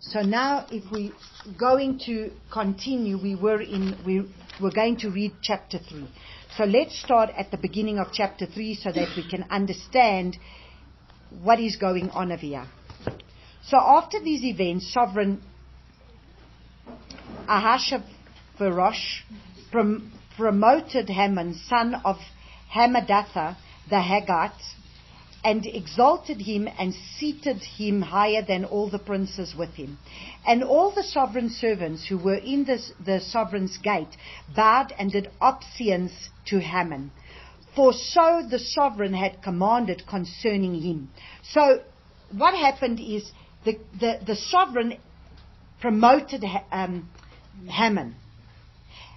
So now if we're going to continue, we're going to read chapter 3. So let's start at the beginning of chapter 3 so that we can understand what is going on over here. So after these events, sovereign Ahasuerus promoted Haman, son of Hammedatha the Haggite, and exalted him and seated him higher than all the princes with him. And all the sovereign servants who were in the sovereign's gate bowed and did obeisance to Haman, for so the sovereign had commanded concerning him. So what happened is the sovereign promoted Haman.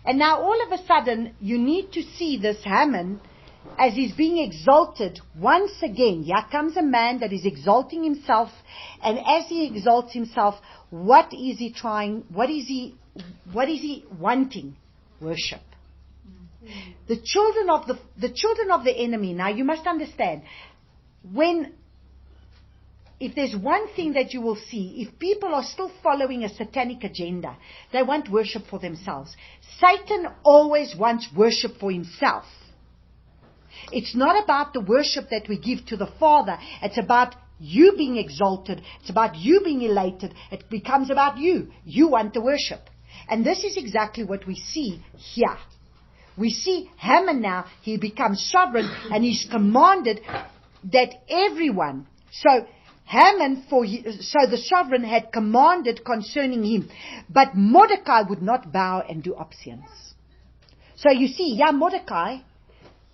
And now all of a sudden you need to see this Haman as he's being exalted once again. Here comes a man that is exalting himself, and as he exalts himself, what is he trying? What is he wanting? Worship. The children of the enemy. Now you must understand, if there's one thing that you will see, if people are still following a satanic agenda, they want worship for themselves. Satan always wants worship for himself. It's not about the worship that we give to the Father. It's about you being exalted. It's about you being elated. It becomes about you. You want the worship. And this is exactly what we see here. We see Haman now, he becomes sovereign, and he's commanded that everyone, so the sovereign had commanded concerning him, but Mordecai would not bow and do obeisance. So you see, Mordecai,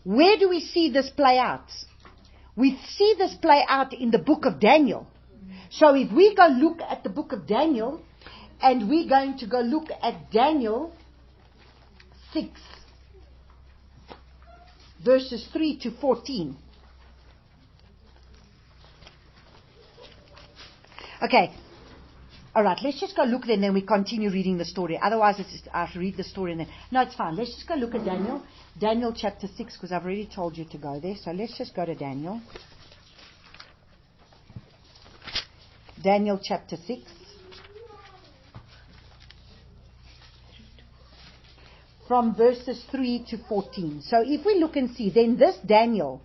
where do we see this play out? We see this play out in the book of Daniel. So if we go look at the book of Daniel, and we're going to go look at Daniel 6, verses 3 to 14. Okay. All right, let's just go look then we continue reading the story. Otherwise, I have to read the story and then... No, it's fine. Let's just go look at Daniel chapter 6, because I've already told you to go there. So let's just go to Daniel. Daniel chapter 6. From verses 3 to 14. So if we look and see, then this Daniel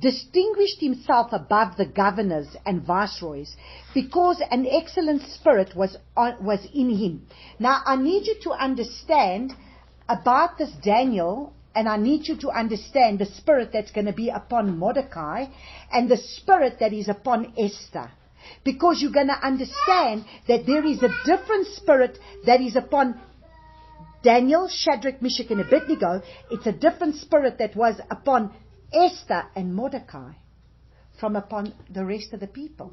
distinguished himself above the governors and viceroys because an excellent spirit was in him. Now I need you to understand about this Daniel, and I need you to understand the spirit that's going to be upon Mordecai and the spirit that is upon Esther. Because you're going to understand that there is a different spirit that is upon Daniel, Shadrach, Meshach, and Abednego. It's a different spirit that was upon Esther and Mordecai from upon the rest of the people.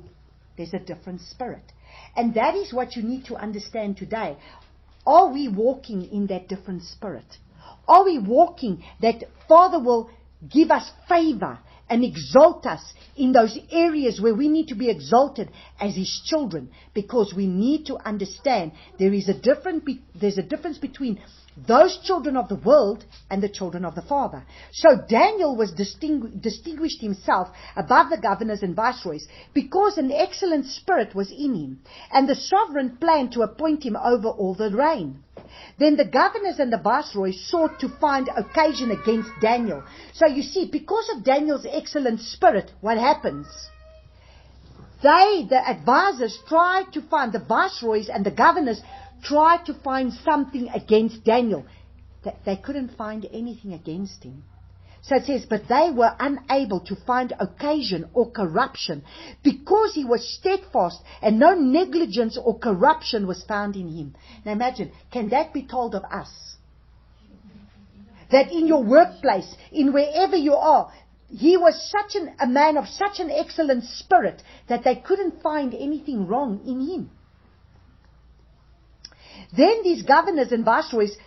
There's a different spirit. And that is what you need to understand today. Are we walking in that different spirit? Are we walking that Father will give us favor and exalt us in those areas where we need to be exalted as His children? Because we need to understand there's a difference between those children of the world and the children of the Father. So Daniel was distinguished himself above the governors and viceroys because an excellent spirit was in him, and the sovereign planned to appoint him over all the reign. Then the governors and the viceroys sought to find occasion against Daniel. So you see, because of Daniel's excellent spirit, what happens? The advisors, tried to find, the viceroys and the governors tried to find something against Daniel. They couldn't find anything against him. So it says, but they were unable to find occasion or corruption because he was steadfast and no negligence or corruption was found in him. Now imagine, can that be told of us? That in your workplace, in wherever you are, he was a man of such an excellent spirit that they couldn't find anything wrong in him. Then these governors and viceroys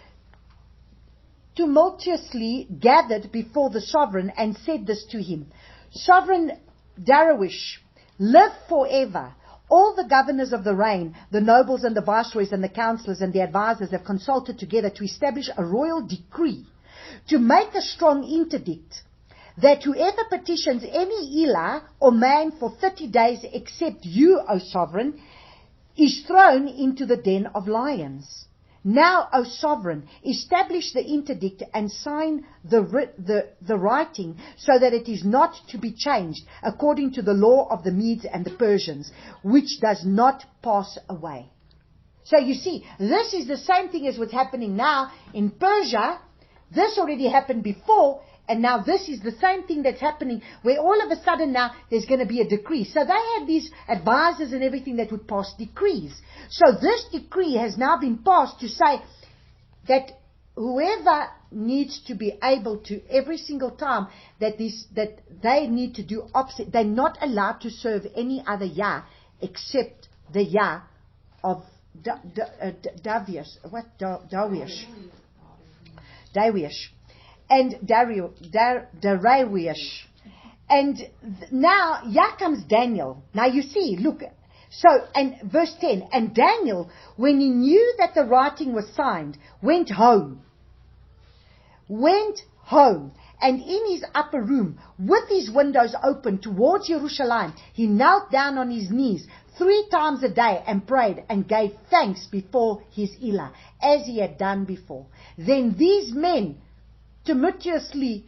tumultuously gathered before the sovereign and said this to him: Sovereign Darius, live forever. All the governors of the reign, the nobles and the viceroys and the counselors and the advisors have consulted together to establish a royal decree, to make a strong interdict, that whoever petitions any Elah or man for 30 days except you, O sovereign, is thrown into the den of lions. Now, O sovereign, establish the interdict and sign the writing so that it is not to be changed according to the law of the Medes and the Persians, which does not pass away. So you see, this is the same thing as what's happening now in Persia. This already happened before, and now this is the same thing that's happening, where all of a sudden now there's going to be a decree. So they had these advisors and everything that would pass decrees. So this decree has now been passed to say that whoever needs to be able to, every single time that they need to do opposite, they're not allowed to serve any other Yah except the Yah of Davish. What? Dawish. And Darius. And now, here comes Daniel. Now you see, look. So, and verse 10, and Daniel, when he knew that the writing was signed, went home. And in his upper room, with his windows open towards Jerusalem, he knelt down on his knees 3 times a day and prayed and gave thanks before his Elah, as he had done before. Then these men tumultuously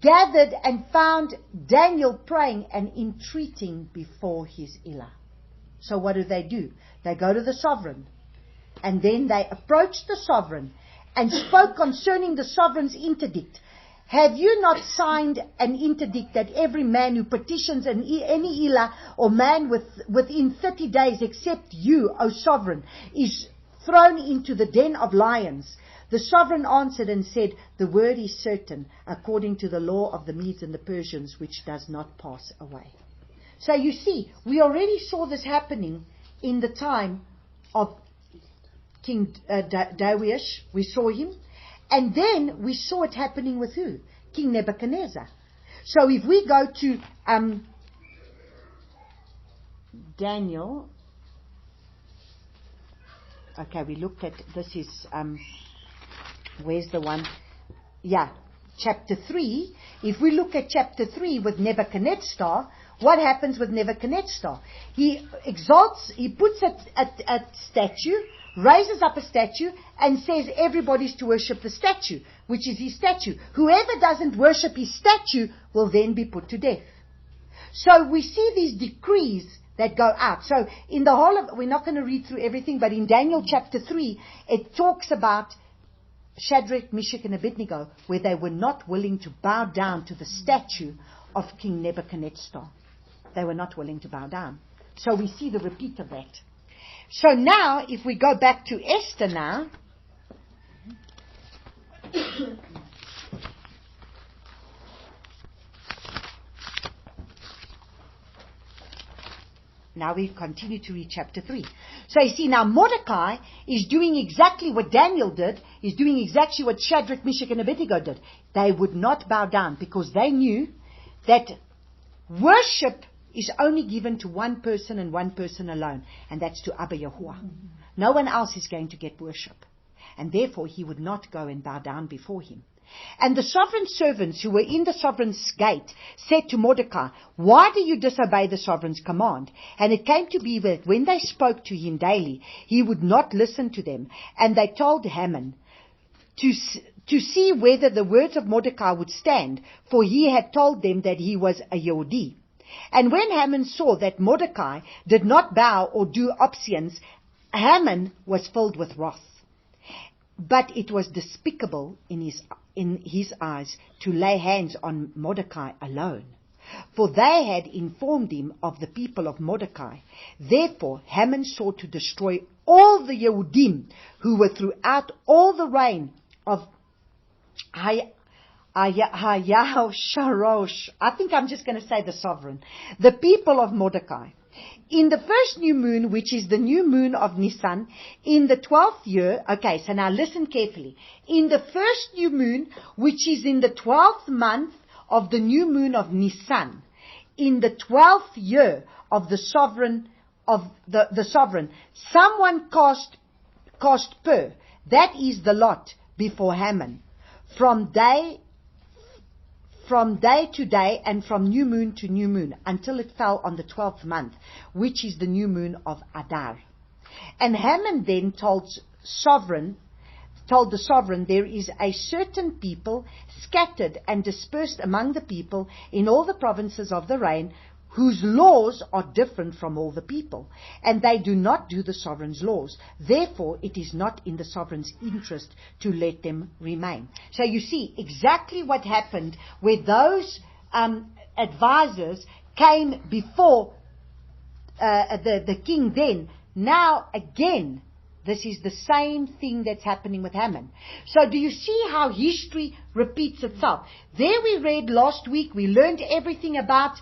gathered and found Daniel praying and entreating before his Elah. So what do? They go to the sovereign, and then they approached the sovereign and spoke concerning the sovereign's interdict. Have you not signed an interdict that every man who petitions any Elah or man within 30 days except you, O sovereign, is thrown into the den of lions? The sovereign answered and said, the word is certain, according to the law of the Medes and the Persians, which does not pass away. So you see, we already saw this happening in the time of King Darius. We saw him. And then we saw it happening with who? King Nebuchadnezzar. So if we go to Daniel. Okay, we looked at, this is, where's the one? Yeah, chapter 3. If we look at chapter 3 with Nebuchadnezzar, what happens with Nebuchadnezzar? He exalts, he puts a statue, raises up a statue, and says everybody's to worship the statue, which is his statue. Whoever doesn't worship his statue will then be put to death. So we see these decrees that go out. So in the whole of, we're not going to read through everything, but in Daniel chapter 3, it talks about Shadrach, Meshach, and Abednego, where they were not willing to bow down to the statue of King Nebuchadnezzar. They were not willing to bow down. So we see the repeat of that. So now, if we go back to Esther now, now we continue to read chapter 3. So you see, now Mordecai is doing exactly what Daniel did, is doing exactly what Shadrach, Meshach, and Abednego did. They would not bow down because they knew that worship is only given to one person and one person alone, and that's to Abba Yahuwah. No one else is going to get worship, and therefore he would not go and bow down before him. And the sovereign servants who were in the sovereign's gate said to Mordecai, why do you disobey the sovereign's command? And it came to be that when they spoke to him daily, he would not listen to them. And they told Haman to see whether the words of Mordecai would stand, for he had told them that he was a Yehudi. And when Haman saw that Mordecai did not bow or do obeisance, Haman was filled with wrath. But it was despicable in his eyes to lay hands on Mordecai alone, for they had informed him of the people of Mordecai. Therefore Haman sought to destroy all the Yehudim who were throughout all the reign of Ahasuerus. I think I'm just going to say the sovereign. The people of Mordecai. In the first new moon, which is the new moon of Nisan, in the 12th year, okay, so now listen carefully. In the first new moon, which is in the 12th month of the new moon of Nisan, in the 12th year of the sovereign, someone cast pur, that is the lot, before Haman, from day from day to day and from new moon to new moon, until it fell on the 12th month, which is the new moon of Adar. And Haman then told the sovereign, there is a certain people scattered and dispersed among the people in all the provinces of the reign, whose laws are different from all the people, and they do not do the sovereign's laws. Therefore, it is not in the sovereign's interest to let them remain. So you see exactly what happened where those advisors came before the king then. Now again, this is the same thing that's happening with Haman. So do you see how history repeats itself? There we read last week, we learned everything about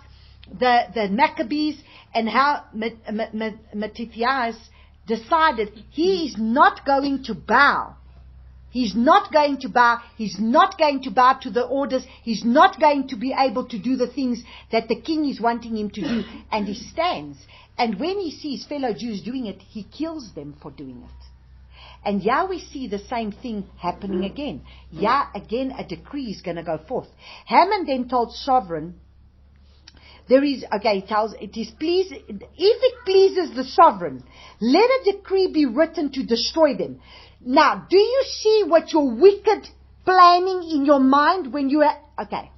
the Maccabees and how Mattathias decided he is not going to bow. He's not going to bow. He's not going to bow to the orders. He's not going to be able to do the things that the king is wanting him to do. And he stands. And when he sees fellow Jews doing it, he kills them for doing it. And yeah, we see the same thing happening again. Yeah, again a decree is going to go forth. Haman then told sovereign, if it pleases the sovereign, let a decree be written to destroy them. Now, do you see what your wicked planning in your mind when you are... Okay,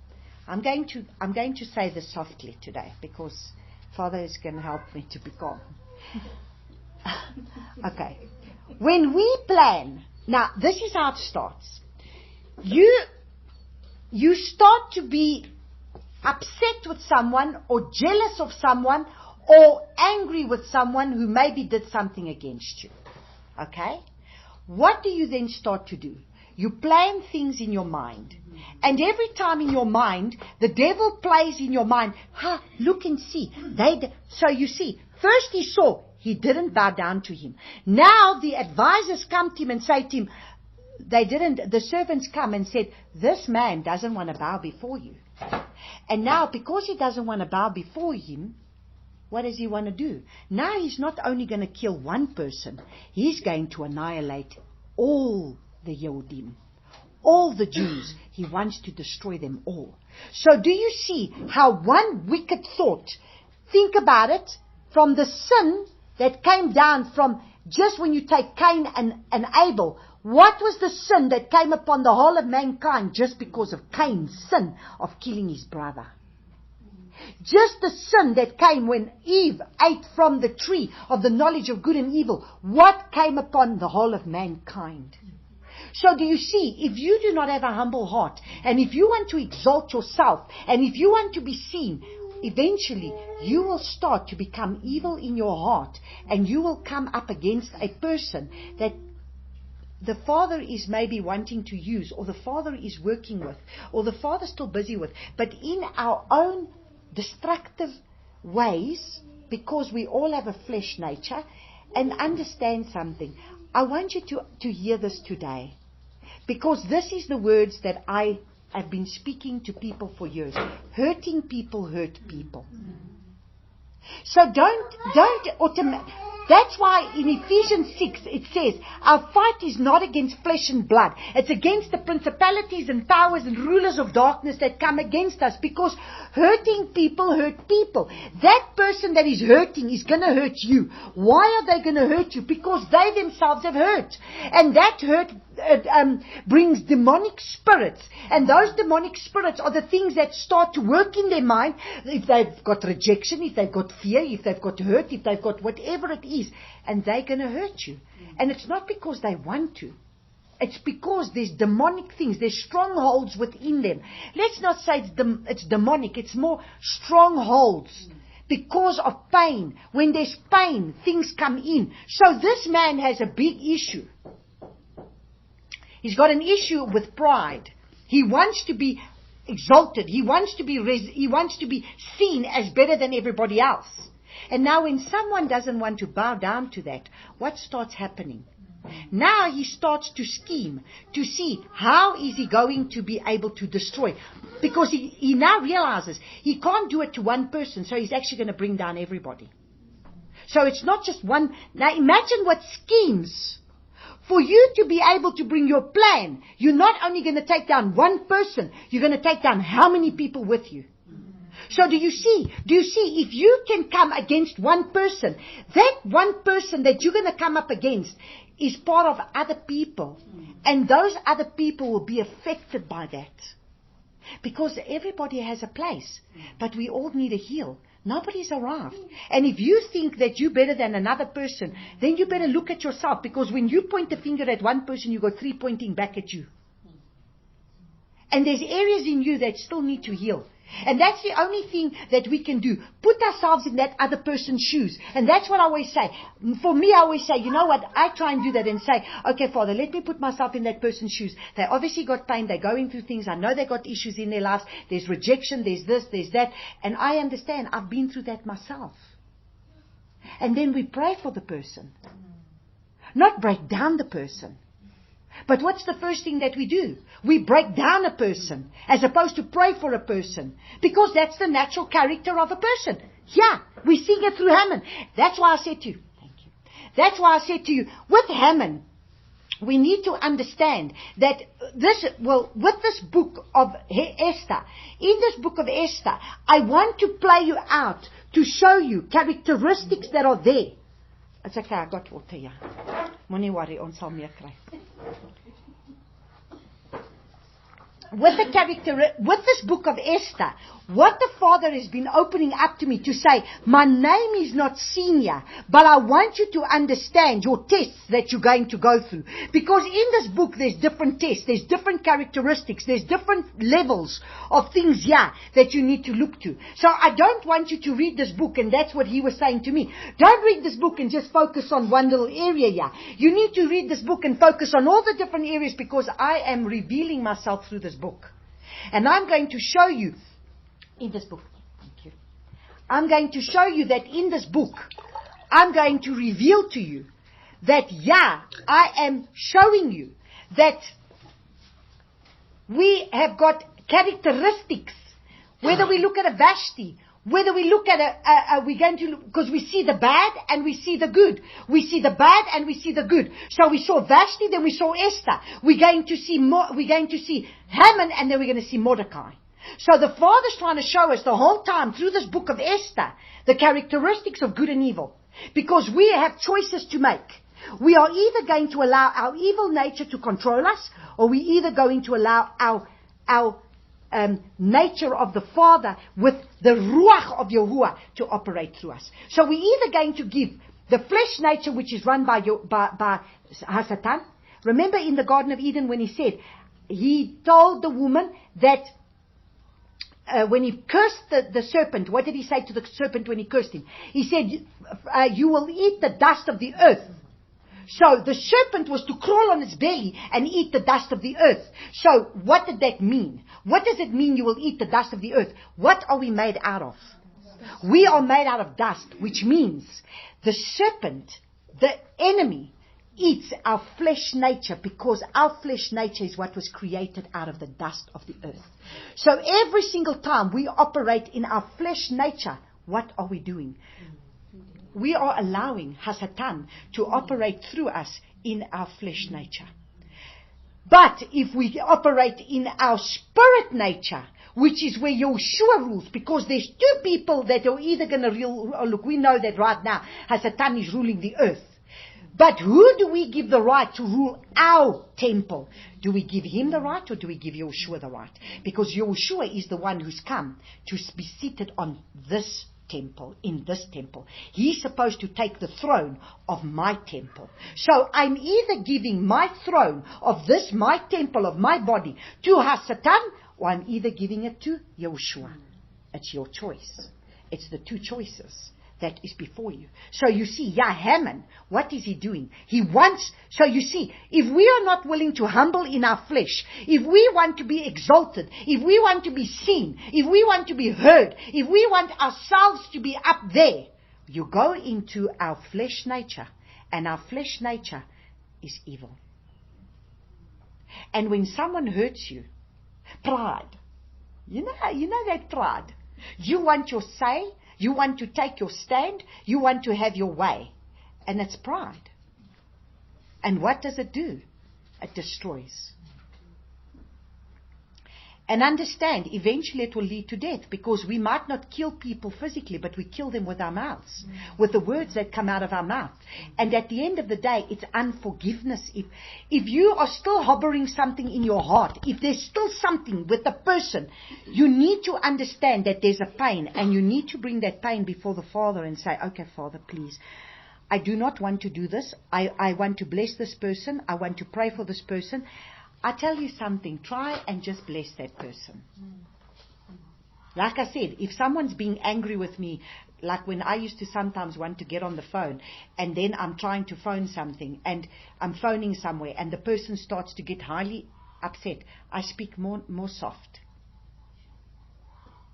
I'm going to say this softly today because Father is going to help me to be calm. Okay. When we plan, now this is how it starts. You start to be upset with someone or jealous of someone or angry with someone who maybe did something against you. Okay? What do you then start to do? You plan things in your mind. And every time in your mind, the devil plays in your mind, look and see. So you see, first he saw, he didn't bow down to him. Now the advisors come to him and say to him, the servants come and said, this man doesn't want to bow before you. And now, because he doesn't want to bow before him, what does he want to do? Now he's not only going to kill one person, he's going to annihilate all the Yehudim, all the Jews. He wants to destroy them all. So do you see how one wicked thought, think about it, from the sin that came down from just when you take Cain and Abel, what was the sin that came upon the whole of mankind just because of Cain's sin of killing his brother? Just the sin that came when Eve ate from the tree of the knowledge of good and evil. What came upon the whole of mankind? So do you see, if you do not have a humble heart, and if you want to exalt yourself, and if you want to be seen, eventually you will start to become evil in your heart, and you will come up against a person that the Father is maybe wanting to use, or the Father is working with, or the Father's still busy with, but in our own destructive ways, because we all have a flesh nature. And understand something. I want you to hear this today, because this is the words that I have been speaking to people for years. Hurting people hurt people. So that's why in Ephesians 6 it says, our fight is not against flesh and blood. It's against the principalities and powers and rulers of darkness that come against us, because hurting people hurt people. That person that is hurting is going to hurt you. Why are they going to hurt you? Because they themselves have hurt. And that hurt brings demonic spirits. And those demonic spirits are the things that start to work in their mind. If they've got rejection, if they've got fear, if they've got hurt, if they've got whatever it is, and they're going to hurt you. And it's not because they want to. It's because there's demonic things, there's strongholds within them. Let's not say it's demonic, it's more strongholds. Because of pain. When there's pain, things come in. So this man has a big issue. He's got an issue with pride. He wants to be exalted. He wants to be seen as better than everybody else. And now when someone doesn't want to bow down to that, what starts happening? Now he starts to scheme to see how is he going to be able to destroy. Because he now realizes he can't do it to one person, so he's actually going to bring down everybody. So it's not just one. Now imagine what schemes For you to be able to bring your plan, you're not only going to take down one person, you're going to take down how many people with you? So do you see, if you can come against one person, that one person that you're going to come up against is part of other people. And those other people will be affected by that. Because everybody has a place. But we all need a heal. Nobody's arrived. And if you think that you're better than another person, then you better look at yourself. Because when you point the finger at one person, you got 3 pointing back at you. And there's areas in you that still need to heal. And that's the only thing that we can do. Put ourselves in that other person's shoes. And that's what I always say. For me, I always say, you know what? I try and do that and say, okay, Father, let me put myself in that person's shoes. They obviously got pain. They're going through things. I know they got issues in their lives. There's rejection. There's this, there's that. And I understand. I've been through that myself. And then we pray for the person. Not break down the person. But what's the first thing that we do? We break down a person as opposed to pray for a person. Because that's the natural character of a person. Yeah, we sing it through Haman. That's why I said to you, thank you. That's why I said to you, with Haman, we need to understand that with this book of Esther, in this book of Esther, I want to play you out to show you characteristics that are there. It's okay, I got water here. Moenie worry, ons sal meer kry. With this book of Esther, what the Father has been opening up to me to say, my name is not senior, but I want you to understand your tests that you're going to go through. Because in this book there's different tests, there's different characteristics, there's different levels of things here that you need to look to. So I don't want you to read this book, and that's what he was saying to me. Don't read this book and just focus on one little area here. You need to read this book and focus on all the different areas, because I am revealing myself through this book. And I'm going to show you in this book. Thank you. I'm going to show you that in this book, I'm going to reveal to you that, I am showing you that we have got characteristics. Whether we look at a Vashti, whether we look at we're going to, because we see the bad and we see the good. We see the bad and we see the good. So we saw Vashti, then we saw Esther. We're going to see Haman, and then we're going to see Mordecai. So the Father's trying to show us the whole time through this book of Esther the characteristics of good and evil. Because we have choices to make. We are either going to allow our evil nature to control us, or we're either going to allow our nature of the Father with the Ruach of Yahuwah to operate through us. So we're either going to give the flesh nature, which is run by Hasatan. Remember in the Garden of Eden when he told the woman that when he cursed the serpent, what did he say to the serpent when he cursed him? He said, you will eat the dust of the earth. So the serpent was to crawl on its belly and eat the dust of the earth. So what did that mean? What does it mean you will eat the dust of the earth? What are we made out of? We are made out of dust, which means the serpent, the enemy, eats our flesh nature, because our flesh nature is what was created out of the dust of the earth. So every single time we operate in our flesh nature, what are we doing? We are allowing Hasatan to operate through us in our flesh nature. But if we operate in our spirit nature, which is where Yeshua rules, because there's two people that are either going to rule. Look, we know that right now Hasatan is ruling the earth. But who do we give the right to rule our temple? Do we give him the right, or do we give Yeshua the right? Because Yeshua is the one who's come to be seated on this temple, in this temple. He's supposed to take the throne of my temple. So I'm either giving my throne of this, my temple of my body, to Hasatan, or I'm either giving it to Yeshua. It's your choice. It's the two choices that is before you. So you see, Haman, what is he doing? He wants, so you see, if we are not willing to humble in our flesh, if we want to be exalted, if we want to be seen, if we want to be heard, if we want ourselves to be up there, you go into our flesh nature, and our flesh nature is evil. And when someone hurts you, pride, you know that pride. You want your say, you want to take your stand, you want to have your way. And it's pride. And what does it do? It destroys. And understand, eventually it will lead to death, because we might not kill people physically, but we kill them with our mouths, with the words that come out of our mouth. And at the end of the day, it's unforgiveness. If you are still harboring something in your heart, if there's still something with the person, you need to understand that there's a pain, and you need to bring that pain before the Father and say, okay, Father, please, I do not want to do this. I want to bless this person. I want to pray for this person. I tell you something, try and just bless that person. Like I said, if someone's being angry with me, like when I used to sometimes want to get on the phone, and then I'm trying to phone something, and I'm phoning somewhere, and the person starts to get highly upset, I speak more soft.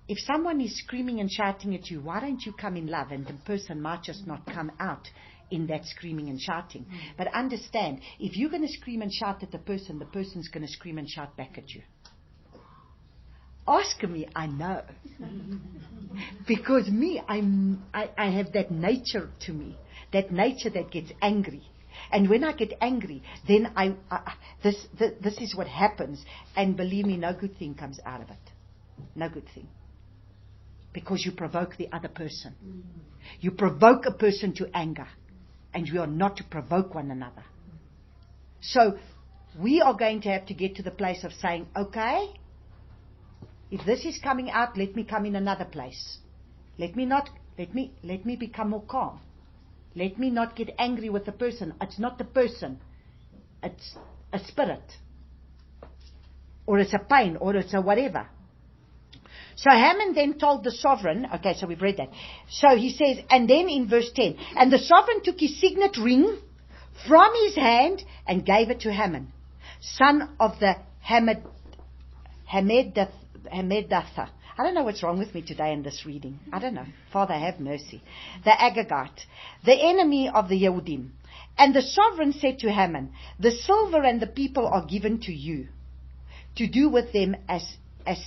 If someone is screaming and shouting at you, why don't you come in love? And the person might just not come out in that screaming and shouting. But understand, if you're going to scream and shout at the person's going to scream and shout back at you. Ask me, I know. Because me, I have that nature to me. That nature that gets angry. And when I get angry, then this is what happens. And believe me, no good thing comes out of it. No good thing. Because you provoke the other person. You provoke a person to anger. And we are not to provoke one another. So, we are going to have to get to the place of saying, okay, if this is coming out, let me come in another place. Let me become more calm. Let me not get angry with the person. It's not the person. It's a spirit. Or it's a pain, or it's a whatever. So Haman then told the sovereign, okay, so we've read that. So he says, and then in verse 10, and the sovereign took his signet ring from his hand and gave it to Haman, son of the Hammedatha. I don't know what's wrong with me today in this reading. I don't know. Father, have mercy. The Agagite, the enemy of the Yehudim. And the sovereign said to Haman, the silver and the people are given to you, to do with them as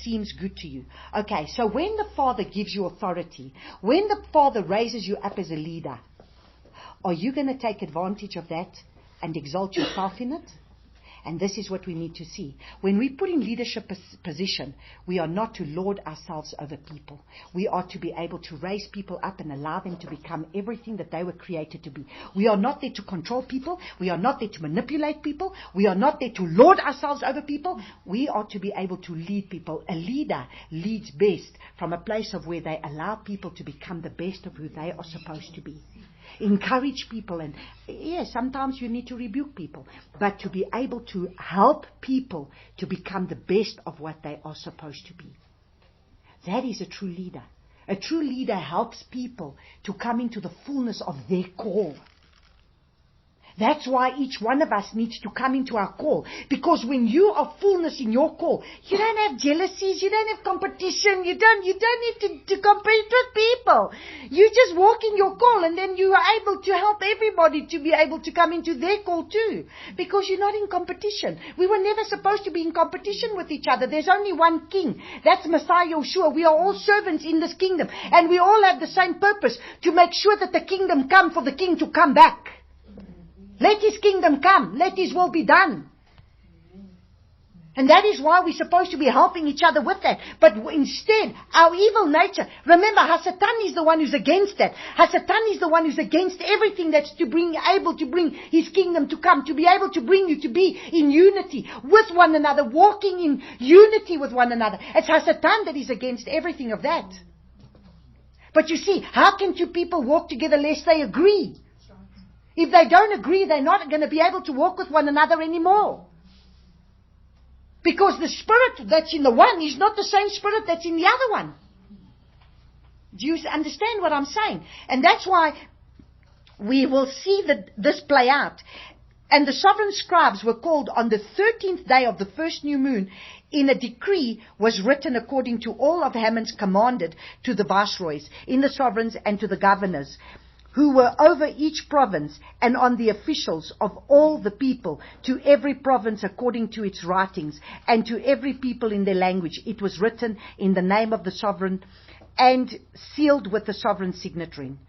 seems good to you. Okay, so when the Father gives you authority, when the Father raises you up as a leader, are you going to take advantage of that and exalt yourself in it? And this is what we need to see. When we put in leadership position, we are not to lord ourselves over people. We are to be able to raise people up and allow them to become everything that they were created to be. We are not there to control people. We are not there to manipulate people. We are not there to lord ourselves over people. We are to be able to lead people. A leader leads best from a place of where they allow people to become the best of who they are supposed to be. Encourage people, and yes, sometimes you need to rebuke people, but to be able to help people to become the best of what they are supposed to be. That is a true leader. A true leader helps people to come into the fullness of their call. That's why each one of us needs to come into our call. Because when you are fullness in your call, you don't have jealousies, you don't have competition, you don't need to compete with people. You just walk in your call, and then you are able to help everybody to be able to come into their call too. Because you're not in competition. We were never supposed to be in competition with each other. There's only one king. That's Messiah Yeshua. We are all servants in this kingdom. And we all have the same purpose, to make sure that the kingdom come for the king to come back. Let his kingdom come. Let his will be done. And that is why we're supposed to be helping each other with that. But instead, our evil nature, remember, Hasatan is the one who's against that. Hasatan is the one who's against everything that's able to bring his kingdom to come, to be able to bring you to be in unity with one another, walking in unity with one another. It's Hasatan that is against everything of that. But you see, how can two people walk together lest they agree? If they don't agree, they're not going to be able to walk with one another anymore. Because the spirit that's in the one is not the same spirit that's in the other one. Do you understand what I'm saying? And that's why we will see this play out. And the sovereign scribes were called on the 13th day of the first new moon. In a decree was written according to all of Haman's commanded to the viceroys, in the sovereigns and to the governors, who were over each province, and on the officials of all the people, to every province according to its writings, and to every people in their language. It was written in the name of the sovereign and sealed with the sovereign signet ring.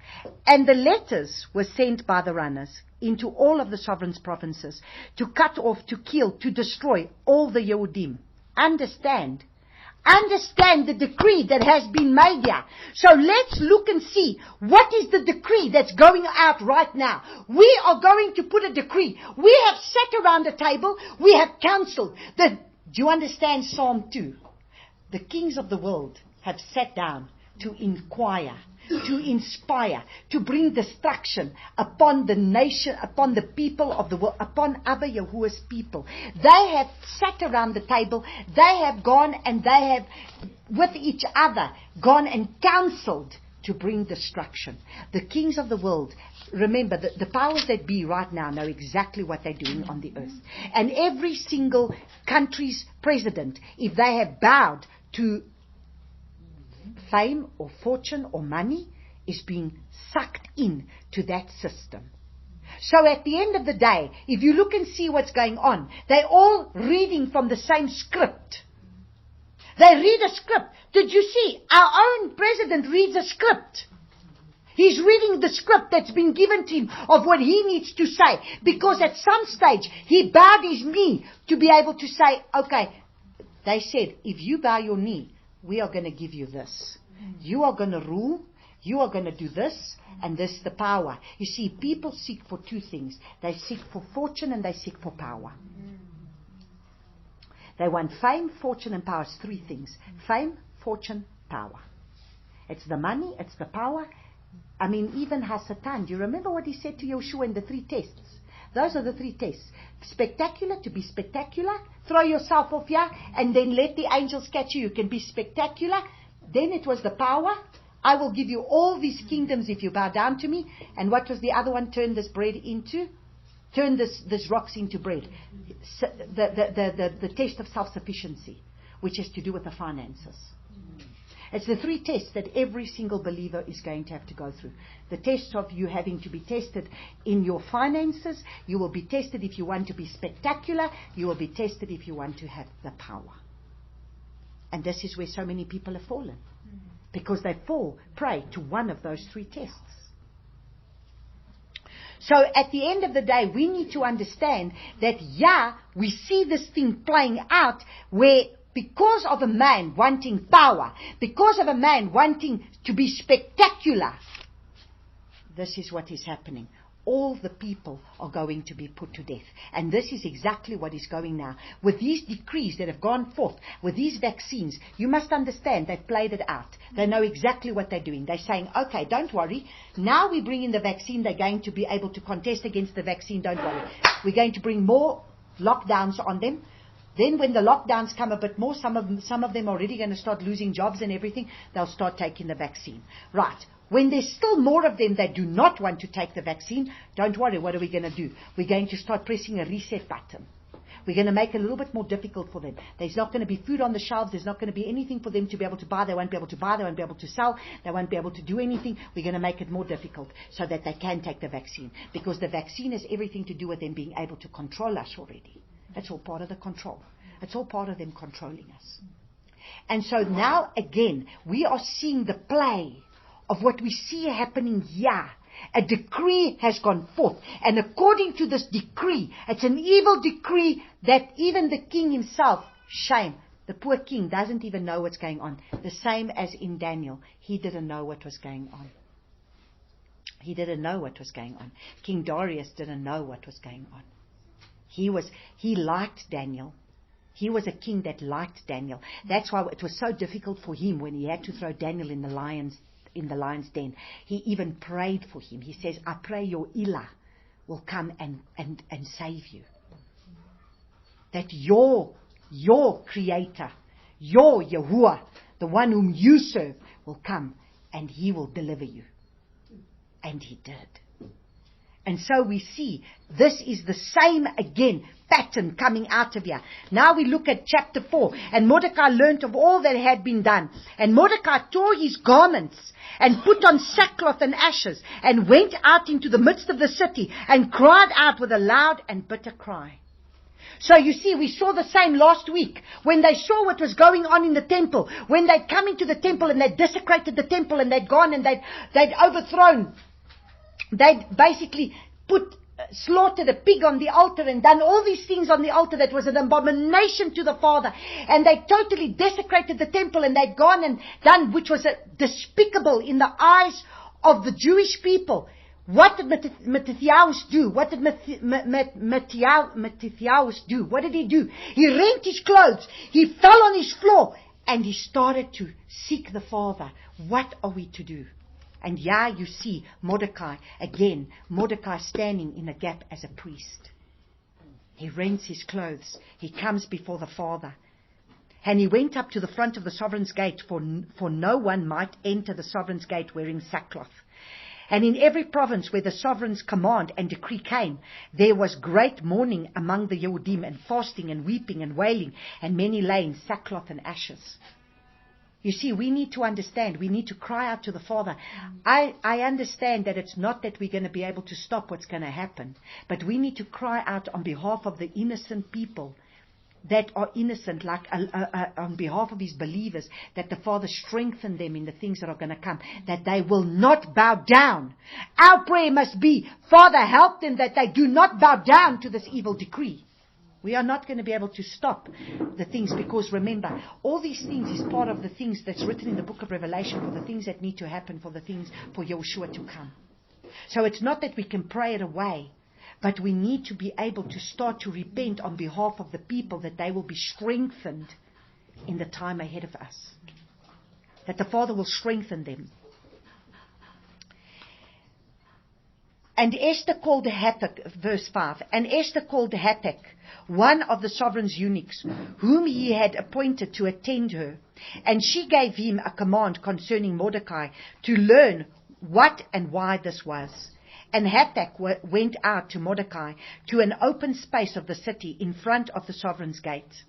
And the letters were sent by the runners into all of the sovereign's provinces to cut off, to kill, to destroy all the Yehudim. Understand the decree that has been made here. So let's look and see what is the decree that's going out right now. We are going to put a decree. We have sat around a table. We have counseled. Do you understand Psalm 2? The kings of the world have sat down to inquire, to inspire, to bring destruction upon the nation, upon the people of the world, upon other Yahuwah's people. They have sat around the table. They have gone and they have, with each other, gone and counseled to bring destruction. The kings of the world, remember, the powers that be right now know exactly what they're doing on the earth. And every single country's president, if they have bowed to fame or fortune or money, is being sucked in to that system. So at the end of the day, if you look and see what's going on, they're all reading from the same script. They read a script. Did you see? Our own president reads a script. He's reading the script that's been given to him of what he needs to say. Because at some stage, he bowed his knee to be able to say, okay, they said, if you bow your knee, we are going to give you this. You are going to rule. You are going to do this. And this is the power. You see, people seek for two things. They seek for fortune and they seek for power. They want fame, fortune, and power. It's three things. Fame, fortune, power. It's the money. It's the power. I mean, even Hasatan. Do you remember what he said to Yeshua in the three tests? Those are the three tests. Spectacular, to be spectacular. Throw yourself off here and then let the angels catch you. You can be spectacular. Then it was the power. I will give you all these kingdoms if you bow down to me. And what was the other one? Turn this rocks into bread. So the test of self-sufficiency, which has to do with the finances. It's the three tests that every single believer is going to have to go through. The test of you having to be tested in your finances. You will be tested if you want to be spectacular. You will be tested if you want to have the power. And this is where so many people have fallen. Because they fall prey to one of those three tests. So at the end of the day, we need to understand that, we see this thing playing out where because of a man wanting power, because of a man wanting to be spectacular, this is what is happening. All the people are going to be put to death. And this is exactly what is going now. With these decrees that have gone forth, with these vaccines, you must understand they've played it out. They know exactly what they're doing. They're saying, okay, don't worry. Now we bring in the vaccine. They're going to be able to contest against the vaccine. Don't worry. We're going to bring more lockdowns on them. Then when the lockdowns come a bit more, some of them are already going to start losing jobs and everything. They'll start taking the vaccine. Right. When there's still more of them that do not want to take the vaccine, don't worry, what are we going to do? We're going to start pressing a reset button. We're going to make it a little bit more difficult for them. There's not going to be food on the shelves. There's not going to be anything for them to be able to buy. They won't be able to buy. They won't be able to sell. They won't be able to do anything. We're going to make it more difficult so that they can take the vaccine. Because the vaccine has everything to do with them being able to control us already. That's all part of the control. It's all part of them controlling us. And so now again, we are seeing the play of what we see happening here. A decree has gone forth. And according to this decree, it's an evil decree that even the king himself, shame, the poor king doesn't even know what's going on. The same as in Daniel. He didn't know what was going on. He didn't know what was going on. King Darius didn't know what was going on. He liked Daniel. He was a king that liked Daniel. That's why it was so difficult for him when he had to throw Daniel in the lion's den. He even prayed for him. He says, I pray your Ilah will come and save you. That your creator, your Yahuwah, the one whom you serve, will come and he will deliver you. And he did. And so we see this is the same again pattern coming out of here. Now we look at chapter 4. And Mordecai learnt of all that had been done. And Mordecai tore his garments and put on sackcloth and ashes and went out into the midst of the city and cried out with a loud and bitter cry. So you see, we saw the same last week when they saw what was going on in the temple. When they'd come into the temple and they'd desecrated the temple and they'd gone and they'd overthrown. They'd basically slaughtered a pig on the altar and done all these things on the altar that was an abomination to the Father. And they totally desecrated the temple and they'd gone and done, which was despicable in the eyes of the Jewish people. What did Mattathias do? What did Mattathias do? What did he do? He rent his clothes. He fell on his floor and he started to seek the Father. What are we to do? And yeah, you see Mordecai, again, Mordecai standing in the gap as a priest. He rents his clothes. He comes before the Father. And he went up to the front of the sovereign's gate, for no one might enter the sovereign's gate wearing sackcloth. And in every province where the sovereign's command and decree came, there was great mourning among the Yehudim, and fasting and weeping and wailing, and many lay in sackcloth and ashes. You see, we need to understand. We need to cry out to the Father. I understand that it's not that we're going to be able to stop what's going to happen, but we need to cry out on behalf of the innocent people that are innocent, like on behalf of His believers, that the Father strengthen them in the things that are going to come, that they will not bow down. Our prayer must be, Father, help them that they do not bow down to this evil decree. We are not going to be able to stop the things, because remember, all these things is part of the things that's written in the book of Revelation, for the things that need to happen, for the things for Yahushua to come. So it's not that we can pray it away, but we need to be able to start to repent on behalf of the people, that they will be strengthened in the time ahead of us. That the Father will strengthen them. And Esther called Hathach, verse 5, and Esther called Hathach, one of the sovereign's eunuchs, whom he had appointed to attend her. And she gave him a command concerning Mordecai, to learn what and why this was. And Hathach went out to Mordecai to an open space of the city in front of the sovereign's gate.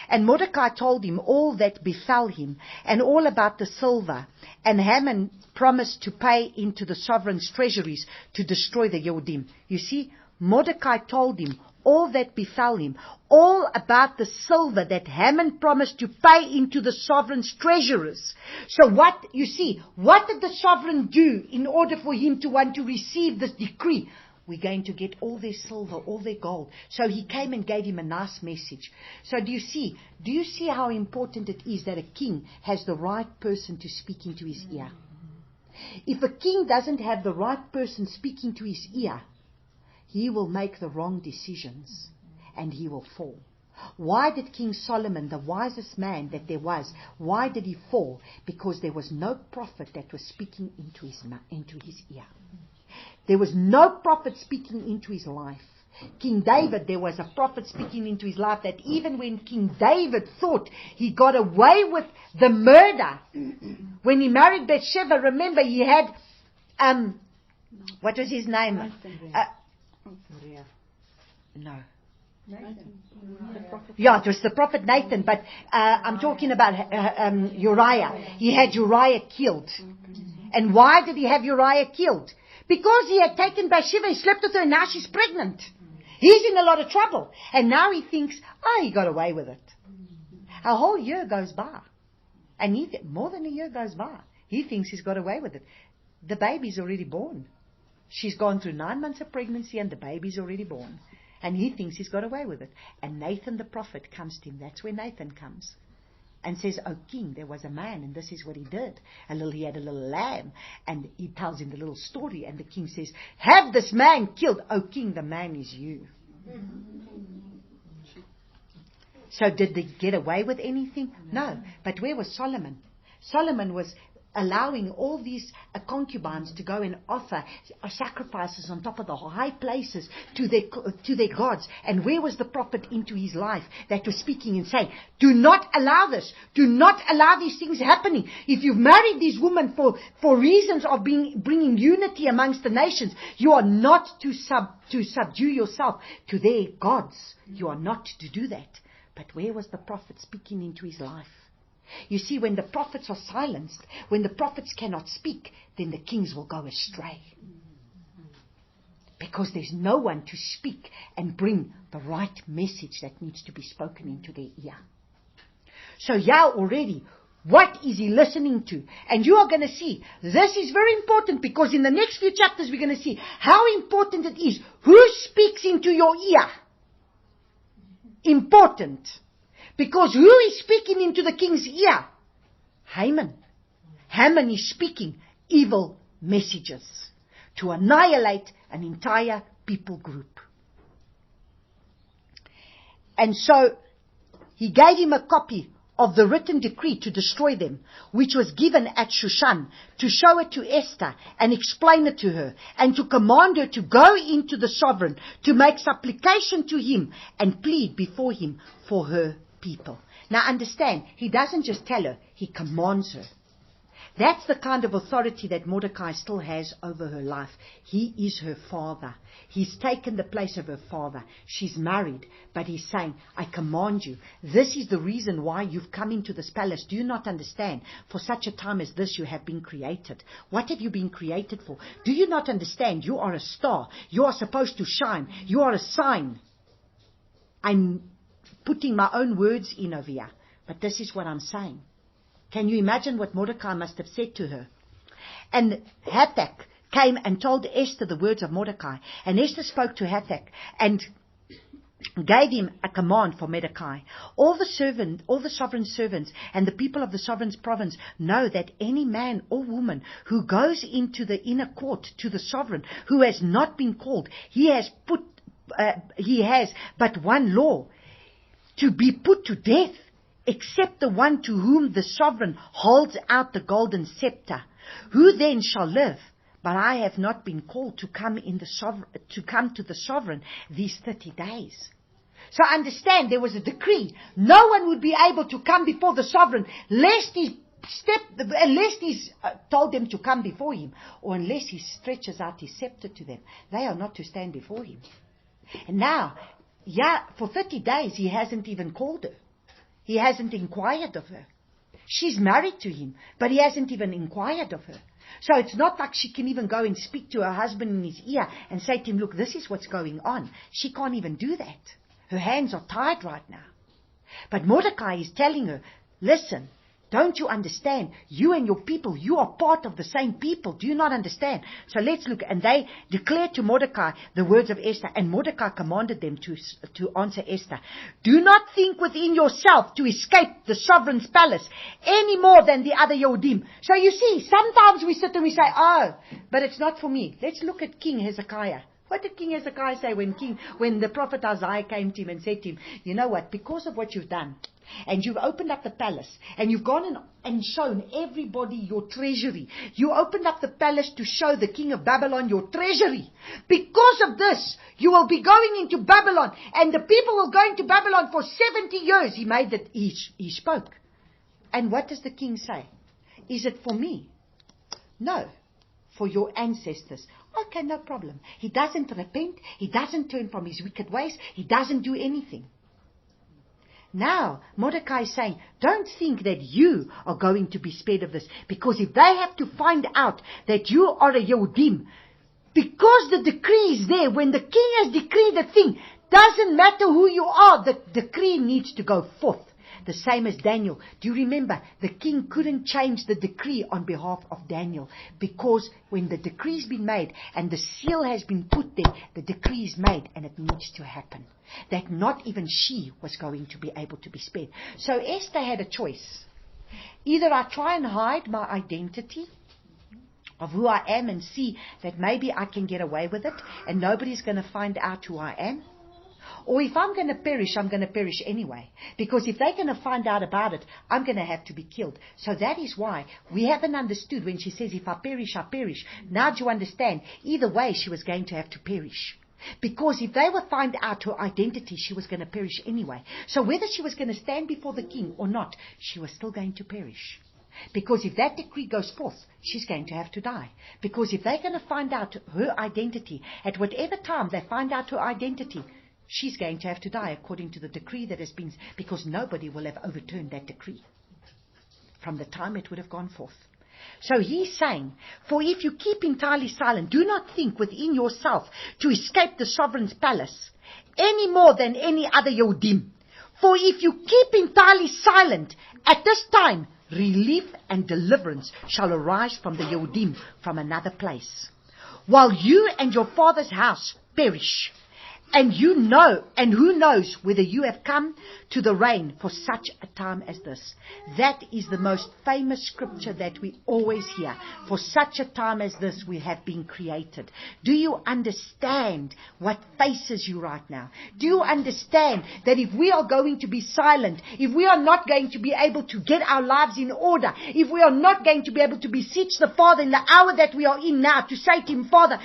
And Mordecai told him all that befell him, and all about the silver. And Haman promised to pay into the sovereign's treasuries to destroy the Yehudim. You see, Mordecai told him all that befell him, all about the silver that Haman promised to pay into the sovereign's treasuries. So what did the sovereign do in order for him to want to receive this decree? We're going to get all their silver, all their gold. So he came and gave him a nice message. So do you see how important it is that a king has the right person to speak into his ear? If a king doesn't have the right person speaking to his ear, he will make the wrong decisions and he will fall. Why did King Solomon, the wisest man that there was, why did he fall? Because there was no prophet that was speaking into his ear. There was no prophet speaking into his life. King David, there was a prophet speaking into his life, that even when King David thought he got away with the murder, when he married Bathsheba, remember he had, what was his name? No. Yeah, it was the prophet Nathan, but I'm talking about Uriah. He had Uriah killed. And why did he have Uriah killed? Because he had taken Bathsheba, he slept with her, and now she's pregnant. He's in a lot of trouble. And now he thinks, he got away with it. A whole year goes by. And more than a year goes by. He thinks he's got away with it. The baby's already born. She's gone through 9 months of pregnancy and the baby's already born. And he thinks he's got away with it. And Nathan the prophet comes to him. That's where Nathan comes. And says, "O king, there was a man, and this is what he did. He had a little lamb." And he tells him the little story. And the king says, "Have this man killed." "O king, the man is you." So did they get away with anything? No. But where was Solomon? Solomon was allowing all these concubines to go and offer sacrifices on top of the high places to their gods. And where was the prophet into his life that was speaking and saying, "Do not allow this. Do not allow these things happening. If you've married these women for reasons of bringing unity amongst the nations, you are not to subdue yourself to their gods. You are not to do that." But where was the prophet speaking into his life? You see, when the prophets are silenced, when the prophets cannot speak, then the kings will go astray. Because there's no one to speak and bring the right message that needs to be spoken into their ear. So already, what is he listening to? And you are going to see, this is very important, because in the next few chapters we're going to see how important it is. Who speaks into your ear? Important. Because who is speaking into the king's ear? Haman. Haman is speaking evil messages to annihilate an entire people group. And so he gave him a copy of the written decree to destroy them, which was given at Shushan, to show it to Esther and explain it to her, and to command her to go into the sovereign, to make supplication to him and plead before him for her people. Now understand, he doesn't just tell her, he commands her. That's the kind of authority that Mordecai still has over her life. He is her father. He's taken the place of her father. She's married, but he's saying, I command you. This is the reason why you've come into this palace. Do you not understand? For such a time as this you have been created. What have you been created for? Do you not understand? You are a star. You are supposed to shine. You are a sign. I'm putting my own words in over here, but this is what I'm saying. Can you imagine what Mordecai must have said to her? And Hathach came and told Esther the words of Mordecai. And Esther spoke to Hathach and gave him a command for Mordecai. All the sovereign servants and the people of the sovereign's province know that any man or woman who goes into the inner court to the sovereign who has not been called, he has but one law, to be put to death, except the one to whom the sovereign holds out the golden scepter. Who then shall live? But I have not been called to come to the sovereign these 30 days. So understand, there was a decree. No one would be able to come before the sovereign unless he's told them to come before him, or unless he stretches out his scepter to them. They are not to stand before him. And now, for 30 days he hasn't even called her. He hasn't inquired of her. She's married to him, but he hasn't even inquired of her. So it's not like she can even go and speak to her husband in his ear and say to him, look, this is what's going on. She can't even do that. Her hands are tied right now. But Mordecai is telling her, listen, don't you understand? You and your people, you are part of the same people. Do you not understand? So let's look. And they declared to Mordecai the words of Esther. And Mordecai commanded them to answer Esther. Do not think within yourself to escape the sovereign's palace any more than the other Yehudim. So you see, sometimes we sit and we say, oh, but it's not for me. Let's look at King Hezekiah. What did King Hezekiah say when the prophet Isaiah came to him and said to him, you know what, because of what you've done, and you've opened up the palace, and you've gone and shown everybody your treasury. You opened up the palace to show the king of Babylon your treasury. Because of this, you will be going into Babylon, and the people will go into Babylon for 70 years. He spoke. And what does the king say? Is it for me? No. For your ancestors. Okay, no problem. He doesn't repent. He doesn't turn from his wicked ways. He doesn't do anything. Now, Mordecai is saying, don't think that you are going to be spared of this. Because if they have to find out that you are a Yehudim, because the decree is there, when the king has decreed a thing, doesn't matter who you are, the decree needs to go forth. The same as Daniel. Do you remember? The king couldn't change the decree on behalf of Daniel, because when the decree's been made and the seal has been put there, the decree is made and it needs to happen. That not even she was going to be able to be spared. So Esther had a choice. Either I try and hide my identity of who I am and see that maybe I can get away with it and nobody's going to find out who I am. Or if I'm going to perish, I'm going to perish anyway. Because if they're going to find out about it, I'm going to have to be killed. So that is why we haven't understood when she says, if I perish, I perish. Now do you understand? Either way, she was going to have to perish. Because if they would find out her identity, she was going to perish anyway. So whether she was going to stand before the king or not, she was still going to perish. Because if that decree goes forth, she's going to have to die. Because if they're going to find out her identity, at whatever time they find out her identity, she's going to have to die according to the decree that has been, because nobody will have overturned that decree from the time it would have gone forth. So he's saying, for if you keep entirely silent, do not think within yourself to escape the sovereign's palace any more than any other Yehudim. For if you keep entirely silent at this time, relief and deliverance shall arise from the Yehudim from another place, while you and your father's house perish. And you know, and who knows whether you have come to the reign for such a time as this. That is the most famous scripture that we always hear. For such a time as this we have been created. Do you understand what faces you right now? Do you understand that if we are going to be silent, if we are not going to be able to get our lives in order, if we are not going to be able to beseech the Father in the hour that we are in now, to say to Him, Father,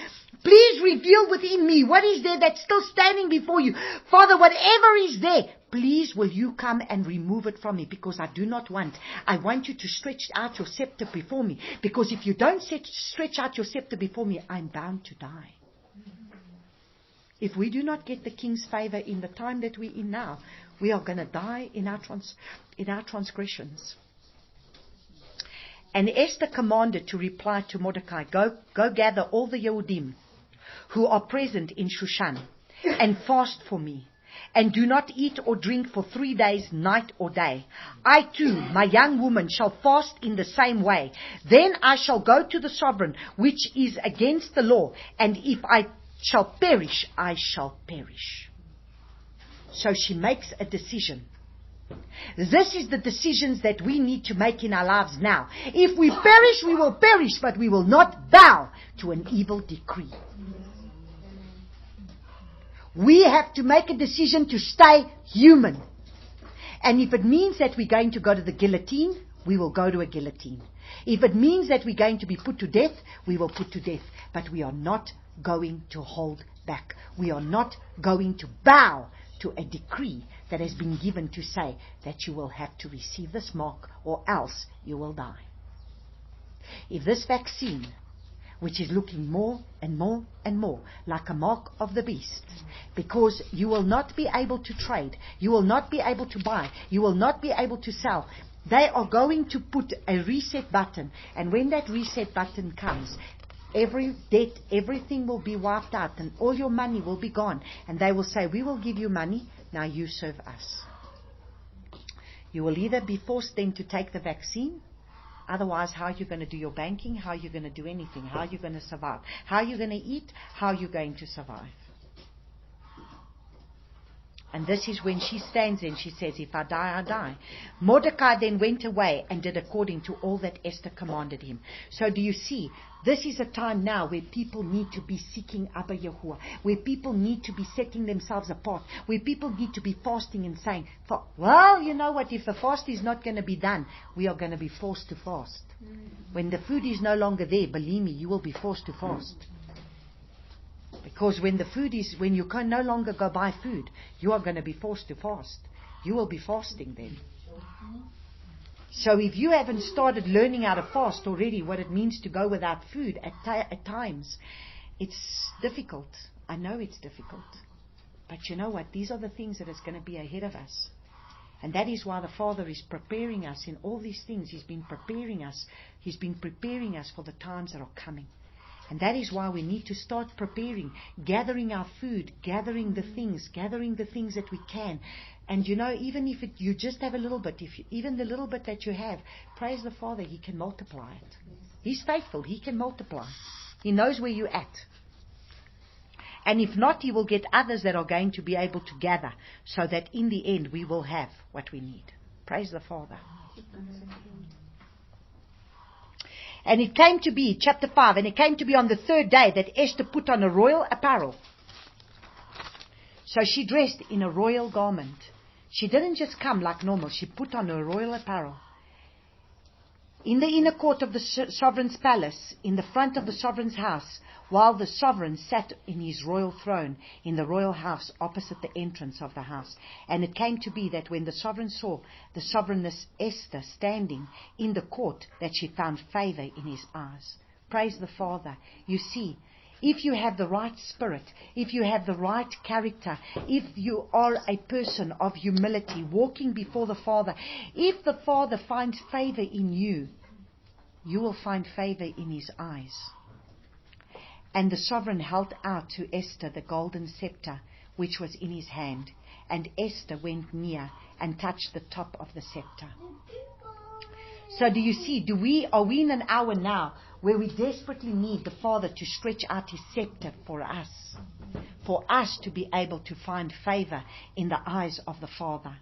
please reveal within me what is there that's still standing before you. Father, whatever is there, please will you come and remove it from me, because I do not want. I want you to stretch out your scepter before me, because if you don't stretch out your scepter before me, I'm bound to die. If we do not get the king's favor in the time that we're in now, we are going to die in our transgressions. And Esther commanded to reply to Mordecai, go gather all the Yehudim who are present in Shushan, and fast for me, and do not eat or drink for 3 days, night or day. I too, my young woman, shall fast in the same way. Then I shall go to the sovereign, which is against the law, and if I shall perish, I shall perish. So she makes a decision. This is the decisions that we need to make in our lives now. If we perish, we will perish, but we will not bow to an evil decree. We have to make a decision to stay human. And if it means that we're going to go to the guillotine, we will go to a guillotine. If it means that we're going to be put to death, we will put to death. But we are not going to hold back. We are not going to bow to a decree that has been given to say that you will have to receive this mark or else you will die. If this vaccine, which is looking more and more and more like a mark of the beast, because you will not be able to trade, you will not be able to buy, you will not be able to sell, they are going to put a reset button, and when that reset button comes, every debt, everything will be wiped out, and all your money will be gone. And they will say, we will give you money, now you serve us. You will either be forced then to take the vaccine, otherwise how are you going to do your banking, how are you going to do anything, how are you going to survive, how are you going to eat, how are you going to survive. And this is when she stands and she says, if I die, I die. Mordecai then went away and did according to all that Esther commanded him. So do you see, this is a time now where people need to be seeking Abba Yahuwah, where people need to be setting themselves apart, where people need to be fasting and saying, well, you know what, if the fast is not going to be done, we are going to be forced to fast. When the food is no longer there, believe me, you will be forced to fast. Because when you can no longer go buy food, you are going to be forced to fast. You will be fasting then. So if you haven't started learning how to fast already, what it means to go without food at times, it's difficult. I know it's difficult. But you know what? These are the things that is going to be ahead of us. And that is why the Father is preparing us in all these things. He's been preparing us. He's been preparing us for the times that are coming. And that is why we need to start preparing, gathering our food, gathering the things that we can. And you know, even if you just have a little bit, even the little bit that you have, praise the Father, He can multiply it. He's faithful, He can multiply. He knows where you're at. And if not, He will get others that are going to be able to gather, so that in the end we will have what we need. Praise the Father. And it came to be, chapter 5, and it came to be on the third day that Esther put on a royal apparel. So she dressed in a royal garment. She didn't just come like normal. She put on a royal apparel. In the inner court of the sovereign's palace, in the front of the sovereign's house, while the sovereign sat in his royal throne in the royal house opposite the entrance of the house. And it came to be that when the sovereign saw the sovereigness Esther standing in the court, that she found favor in his eyes. Praise the Father. You see, if you have the right spirit, if you have the right character, if you are a person of humility, walking before the Father, if the Father finds favor in you, you will find favor in his eyes. And the sovereign held out to Esther the golden scepter which was in his hand. And Esther went near and touched the top of the scepter. So do you see, are we in an hour now where we desperately need the Father to stretch out his scepter for us to be able to find favor in the eyes of the Father?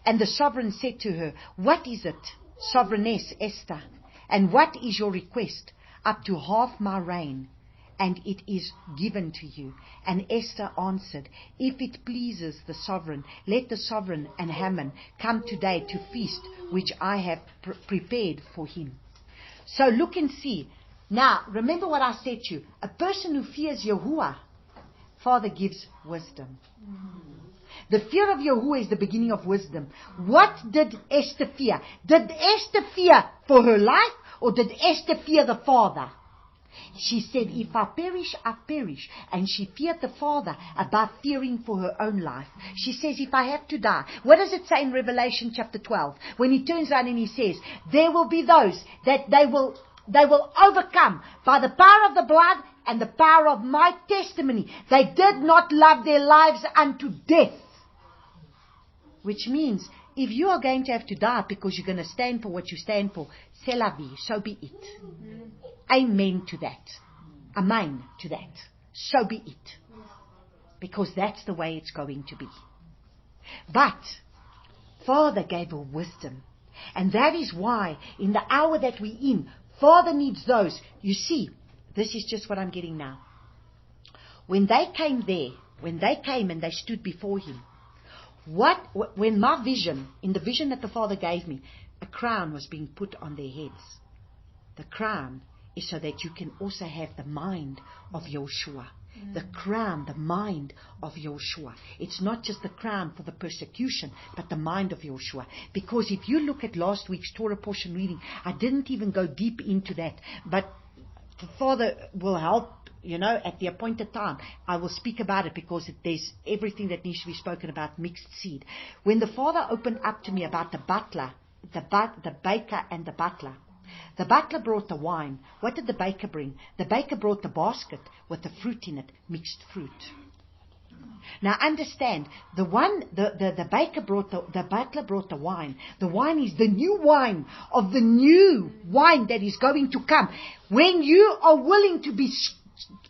And the sovereign said to her, what is it, sovereigness Esther? And what is your request? Up to half my reign, and it is given to you. And Esther answered, if it pleases the sovereign, let the sovereign and Haman come today to feast, which I have prepared for him. So look and see. Now, remember what I said to you. A person who fears Yahuwah, Father gives wisdom. The fear of Yahuwah is the beginning of wisdom. What did Esther fear? Did Esther fear for her life, or did Esther fear the Father? She said, if I perish, I perish. And she feared the Father above fearing for her own life. She says, if I have to die. What does it say in Revelation chapter 12? When he turns around and he says, there will be those that they will overcome by the power of the blood and the power of my testimony. They did not love their lives unto death. Which means, if you are going to have to die because you're going to stand for what you stand for, c'est la vie, so be it. Amen to that. Amen to that. So be it. Because that's the way it's going to be. But Father gave her wisdom. And that is why in the hour that we're in, Father needs those. You see, this is just what I'm getting now. When they came there, when they came and they stood before him, when my vision, in the vision that the Father gave me, a crown was being put on their heads. The crown is so that you can also have the mind of Yeshua. The crown, the mind of Yeshua. It's not just the crown for the persecution, but the mind of Yeshua. Because if you look at last week's Torah portion reading, I didn't even go deep into that. But the Father will help, at the appointed time. I will speak about it because there's everything that needs to be spoken about mixed seed. When the Father opened up to me about the butler, the baker and the butler. The butler brought the wine. What did the baker bring? The baker brought the basket with the fruit in it, mixed fruit. Now understand, the baker brought the butler brought the wine. The wine is the new wine of the new wine that is going to come. When you are willing to be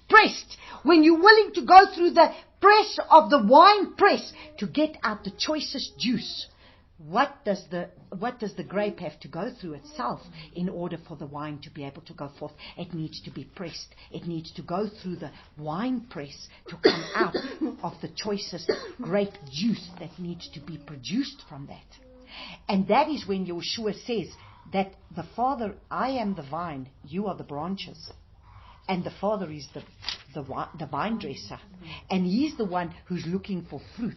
pressed, when you're willing to go through the press of the wine press to get out the choicest juice, what does the grape have to go through itself in order for the wine to be able to go forth? It needs to be pressed. It needs to go through the wine press to come out of the choicest grape juice that needs to be produced from that. And that is when Yeshua says that the Father, I am the vine, you are the branches. And the Father is the vine dresser. And He's the one who's looking for fruit.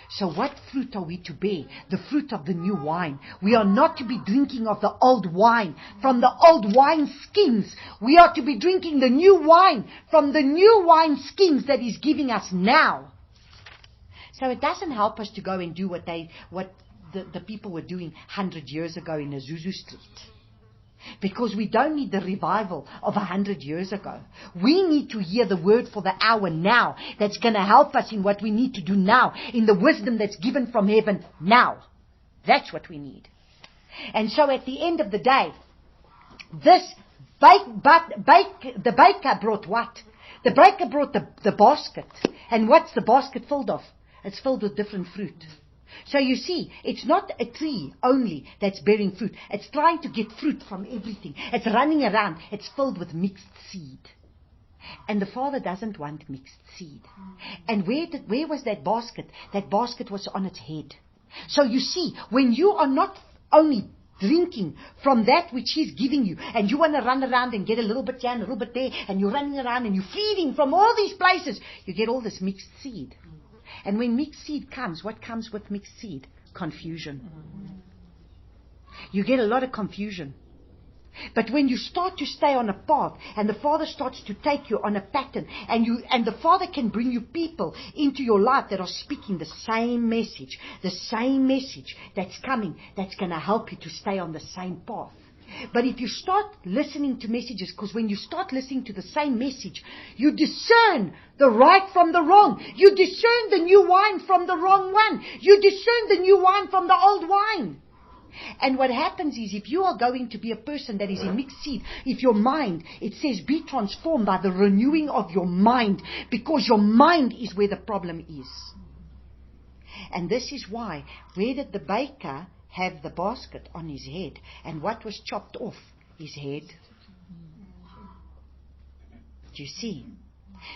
So what fruit are we to bear? The fruit of the new wine. We are not to be drinking of the old wine from the old wine skins. We are to be drinking the new wine from the new wine skins that He's giving us now. So it doesn't help us to go and do what the people were doing 100 years ago in Azuzu Street. Because we don't need the revival of 100 years ago. We need to hear the word for the hour now that's going to help us in what we need to do now, in the wisdom that's given from heaven now. That's what we need. And so at the end of the day, the baker brought what? The baker brought the basket. And what's the basket filled of? It's filled with different fruit. So you see, it's not a tree only that's bearing fruit. It's trying to get fruit from everything. It's running around. It's filled with mixed seed. And the Father doesn't want mixed seed. And where was that basket? That basket was on its head. So you see, when you are not only drinking from that which He's giving you, and you want to run around and get a little bit here and a little bit there, and you're running around and you're feeding from all these places, you get all this mixed seed. And when mixed seed comes, what comes with mixed seed? Confusion. You get a lot of confusion. But when you start to stay on a path, and the Father starts to take you on a pattern, and the Father can bring you people into your life that are speaking the same message that's coming, that's going to help you to stay on the same path. But if you start listening to messages, because when you start listening to the same message, you discern the right from the wrong. You discern the new wine from the wrong one. You discern the new wine from the old wine. And what happens is, if you are going to be a person that is in mixed seed, if your mind, it says, be transformed by the renewing of your mind, because your mind is where the problem is. And this is why, where did the baker have the basket on his head, and what was chopped off his head? Do you see?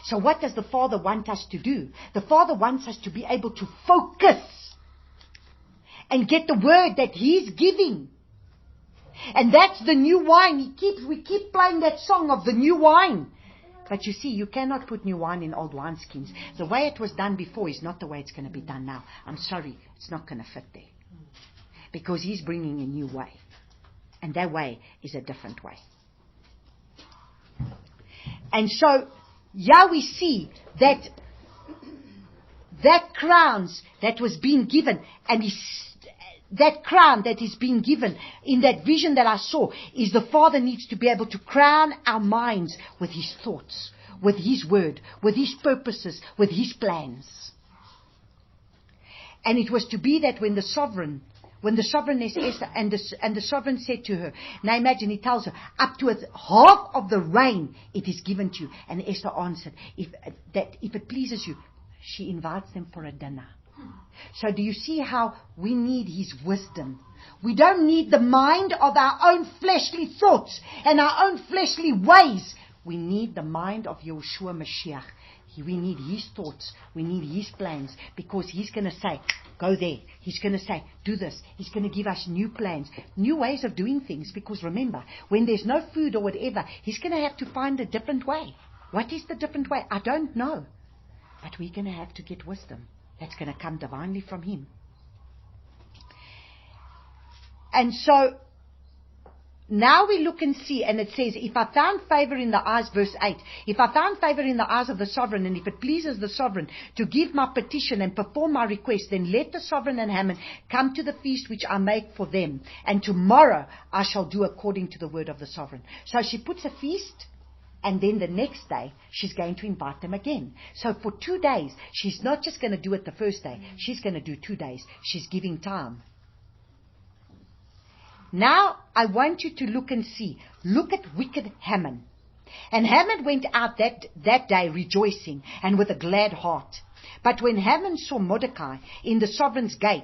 So what does the Father want us to do? The Father wants us to be able to focus and get the word that He's giving. And that's the new wine. We keep playing that song of the new wine. But you see, you cannot put new wine in old wineskins. The way it was done before is not the way it's going to be done now. I'm sorry, it's not going to fit there. Because He's bringing a new way. And that way is a different way. And so, yeah, we see that crowns that was being given, and that crown that is being given in that vision that I saw, is the Father needs to be able to crown our minds with His thoughts, with His word, with His purposes, with His plans. And it was to be that when the sovereigness Esther, and the sovereign said to her, now imagine, he tells her, up to half of the reign it is given to you. And Esther answered, if it pleases you, she invites them for a dinner. So do you see how we need His wisdom? We don't need the mind of our own fleshly thoughts and our own fleshly ways. We need the mind of Yeshua Mashiach. We need His thoughts. We need His plans, because He's going to say, go there. He's going to say, do this. He's going to give us new plans, new ways of doing things. Because remember, when there's no food or whatever, He's going to have to find a different way. What is the different way? I don't know. But we're going to have to get wisdom. That's going to come divinely from Him. And so, now we look and see, and it says, if I found favor in the eyes, verse 8, if I found favor in the eyes of the sovereign, and if it pleases the sovereign to give my petition and perform my request, then let the sovereign and Haman come to the feast which I make for them, and tomorrow I shall do according to the word of the sovereign. So she puts a feast, and then the next day, she's going to invite them again. So for 2 days, she's not just going to do it the first day. She's going to do 2 days. She's giving time. Now, I want you to look and see. Look at wicked Haman. And Haman went out that day rejoicing and with a glad heart. But when Haman saw Mordecai in the sovereign's gate,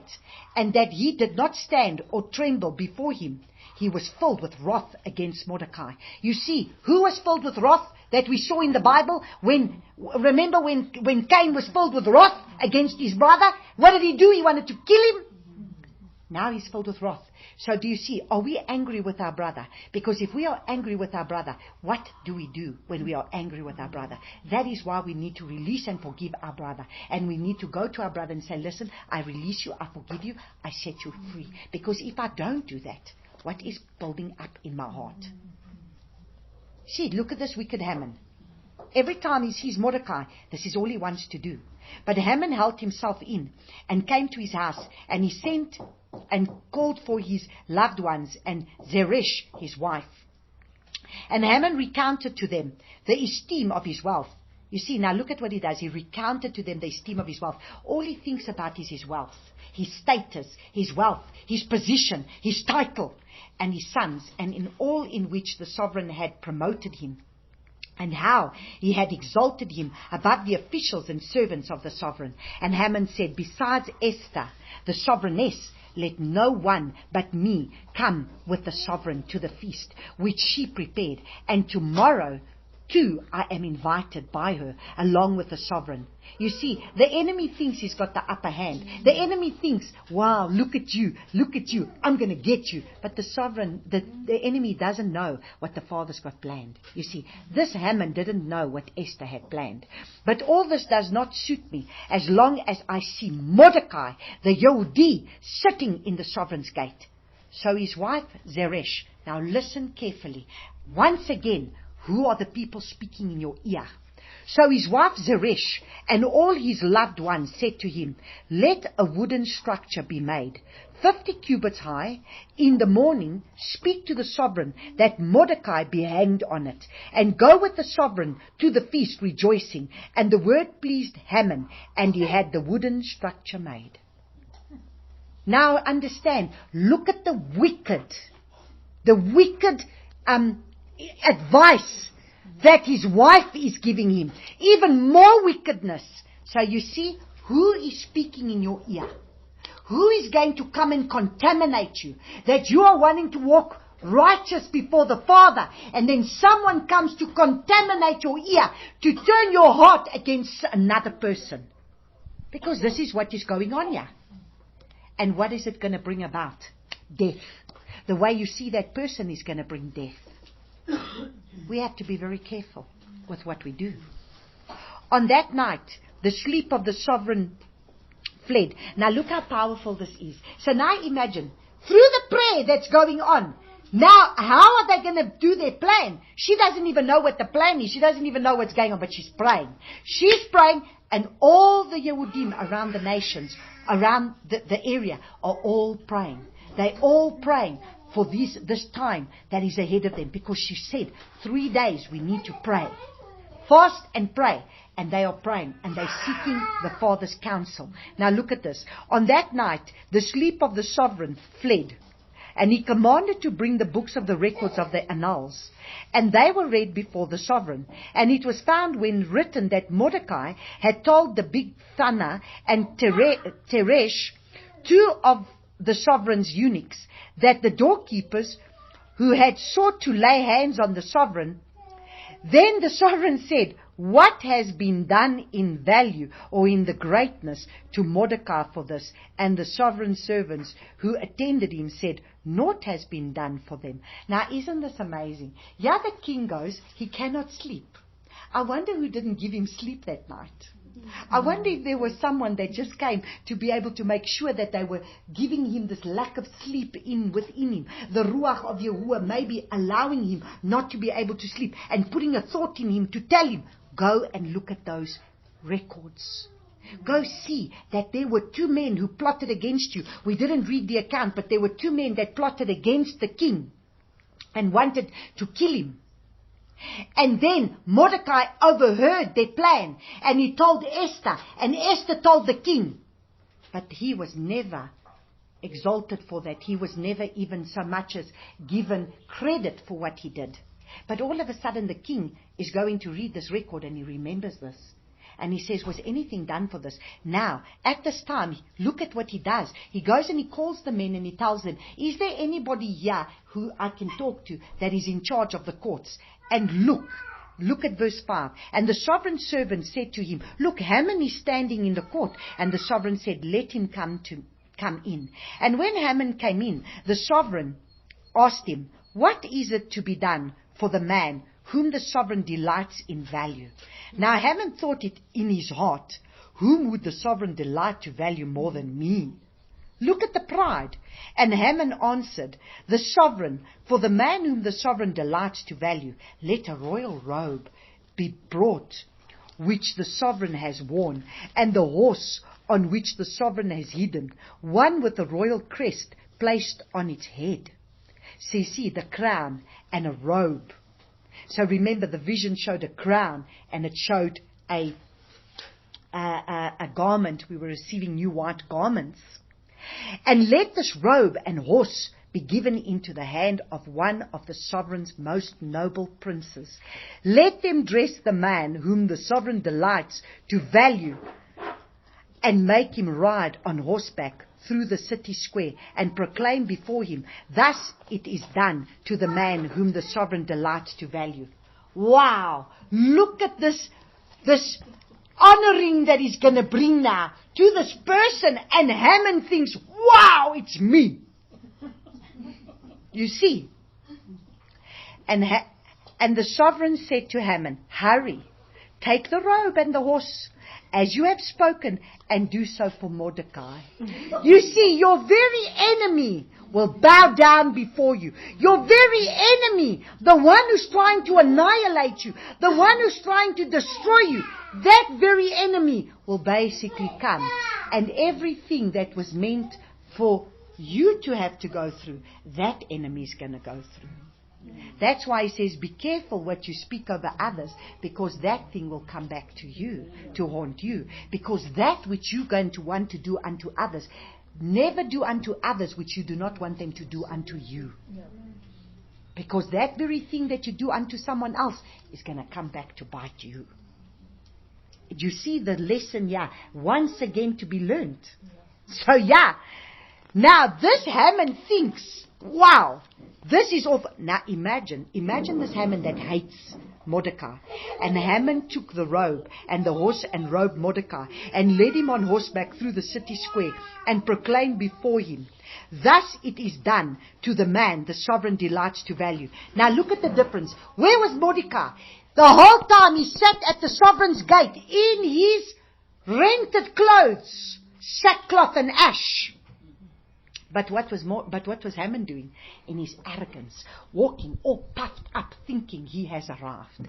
and that he did not stand or tremble before him, he was filled with wrath against Mordecai. You see, who was filled with wrath that we saw in the Bible? Remember when Cain was filled with wrath against his brother? What did he do? He wanted to kill him. Now he's filled with wrath. So do you see, are we angry with our brother? Because if we are angry with our brother, what do we do when we are angry with our brother? That is why we need to release and forgive our brother. And we need to go to our brother and say, listen, I release you, I forgive you, I set you free. Because if I don't do that, what is building up in my heart? See, look at this wicked Haman. Every time he sees Mordecai, this is all he wants to do. But Haman held himself in and came to his house, and he sent and called for his loved ones and Zeresh, his wife. And Haman recounted to them the esteem of his wealth. You see, now look at what he does. He recounted to them the esteem of his wealth. All he thinks about is his wealth, his status, his wealth, his position, his title, and his sons, and in all in which the sovereign had promoted him, and how he had exalted him above the officials and servants of the sovereign. And Haman said, besides Esther, the sovereigness, let no one but me come with the sovereign to the feast which she prepared, and tomorrow too I am invited by her along with the sovereign. You see, the enemy thinks he's got the upper hand. The enemy thinks, wow, look at you, I'm going to get you. But the sovereign, the enemy doesn't know what the Father's got planned. You see, this Haman didn't know what Esther had planned. But all this does not suit me as long as I see Mordecai, the Yehudi, sitting in the sovereign's gate. So his wife, Zeresh, now listen carefully. Once again, who are the people speaking in your ear? So his wife Zeresh and all his loved ones said to him, let a wooden structure be made, 50 cubits high. In the morning speak to the sovereign that Mordecai be hanged on it, and go with the sovereign to the feast rejoicing. And the word pleased Haman, and he had the wooden structure made. Now understand, look at the wicked advice that his wife is giving him. Even more wickedness. So you see, who is speaking in your ear? Who is going to come and contaminate you? That you are wanting to walk righteous before the Father, and then someone comes to contaminate your ear, to turn your heart against another person. Because this is what is going on here. And what is it going to bring about? Death. The way you see that person is going to bring death. We have to be very careful with what we do. On that night, the sleep of the sovereign fled. Now look how powerful this is. So now imagine, through the prayer that's going on, now how are they going to do their plan? She doesn't even know what the plan is. She doesn't even know what's going on, but she's praying. She's praying, and all the Yehudim around the nations, around the area, are all praying. They're all praying for this time that is ahead of them, because she said 3 days we need to pray. Fast and pray. And they are praying, and they're seeking the Father's counsel. Now look at this. On that night, the sleep of the sovereign fled, and he commanded to bring the books of the records of the annals. And they were read before the sovereign. And it was found when written that Mordecai had told the Bigthana and Teresh, two of the sovereign's eunuchs, that the doorkeepers who had sought to lay hands on the sovereign. Then the sovereign said, what has been done in value or in the greatness to Mordecai for this? And the sovereign servants who attended him said, naught has been done for them. Now isn't this amazing? Yeah, the king goes, he cannot sleep. I wonder who didn't give him sleep that night. I wonder if there was someone that just came to be able to make sure that they were giving him this lack of sleep within him. The Ruach of Yahuwah maybe allowing him not to be able to sleep, and putting a thought in him to tell him, go and look at those records. Go see that there were 2 men who plotted against you. We didn't read the account, but there were 2 men that plotted against the king and wanted to kill him. And then Mordecai overheard their plan, and he told Esther, and Esther told the king. But he was never exalted for that. He was never even so much as given credit for what he did. But all of a sudden the king is going to read this record, and he remembers this. And he says, was anything done for this? Now, at this time, look at what he does. He goes and he calls the men and he tells them, is there anybody here who I can talk to that is in charge of the courts? And look at verse 5. And the sovereign servant said to him, look, Haman is standing in the court. And the sovereign said, let him come in. And when Haman came in, the sovereign asked him, what is it to be done for the man whom the sovereign delights in value? Now Haman thought it in his heart, whom would the sovereign delight to value more than me? Look at the pride. And Haman answered, the sovereign, for the man whom the sovereign delights to value, let a royal robe be brought, which the sovereign has worn, and the horse on which the sovereign has hidden, one with a royal crest placed on its head. See, the crown and a robe. So remember, the vision showed a crown, and it showed a garment. We were receiving new white garments. And let this robe and horse be given into the hand of one of the sovereign's most noble princes. Let them dress the man whom the sovereign delights to value, and make him ride on horseback through the city square, and proclaim before him, thus it is done to the man whom the sovereign delights to value. Wow! Look at this honoring that he's going to bring now to this person, and Haman thinks, wow, it's me. You see? And the sovereign said to Haman, hurry, take the robe and the horse as you have spoken, and do so for Mordecai. You see, your very enemy will bow down before you. Your very enemy, the one who's trying to annihilate you, the one who's trying to destroy you, that very enemy will basically come. And everything that was meant for you to have to go through, that enemy is going to go through. That's why he says, be careful what you speak over others, because that thing will come back to you, to haunt you. Because that which you're going to want to do unto others, never do unto others which you do not want them to do unto you. Because that very thing that you do unto someone else is going to come back to bite you. You see the lesson, once again to be learned. So, now this Haman thinks, wow, this is awful. Now imagine this Haman that hates Mordecai. And Haman took the robe and the horse and robed Mordecai and led him on horseback through the city square and proclaimed before him, thus it is done to the man the sovereign delights to value. Now look at the difference. Where was Mordecai? The whole time he sat at the sovereign's gate in his rented clothes, sackcloth and ash. But what was Haman doing? In his arrogance, walking all puffed up, thinking he has arrived.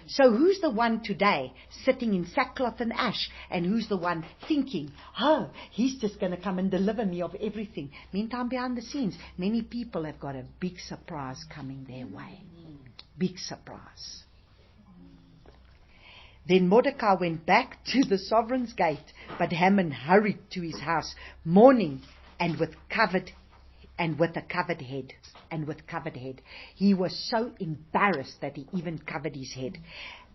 So who's the one today sitting in sackcloth and ash? And who's the one thinking, oh, he's just going to come and deliver me of everything? Meantime, behind the scenes, many people have got a big surprise coming their way. Big surprise. Then Mordecai went back to the sovereign's gate, but Haman hurried to his house, mourning and with a covered head. He was so embarrassed that he even covered his head.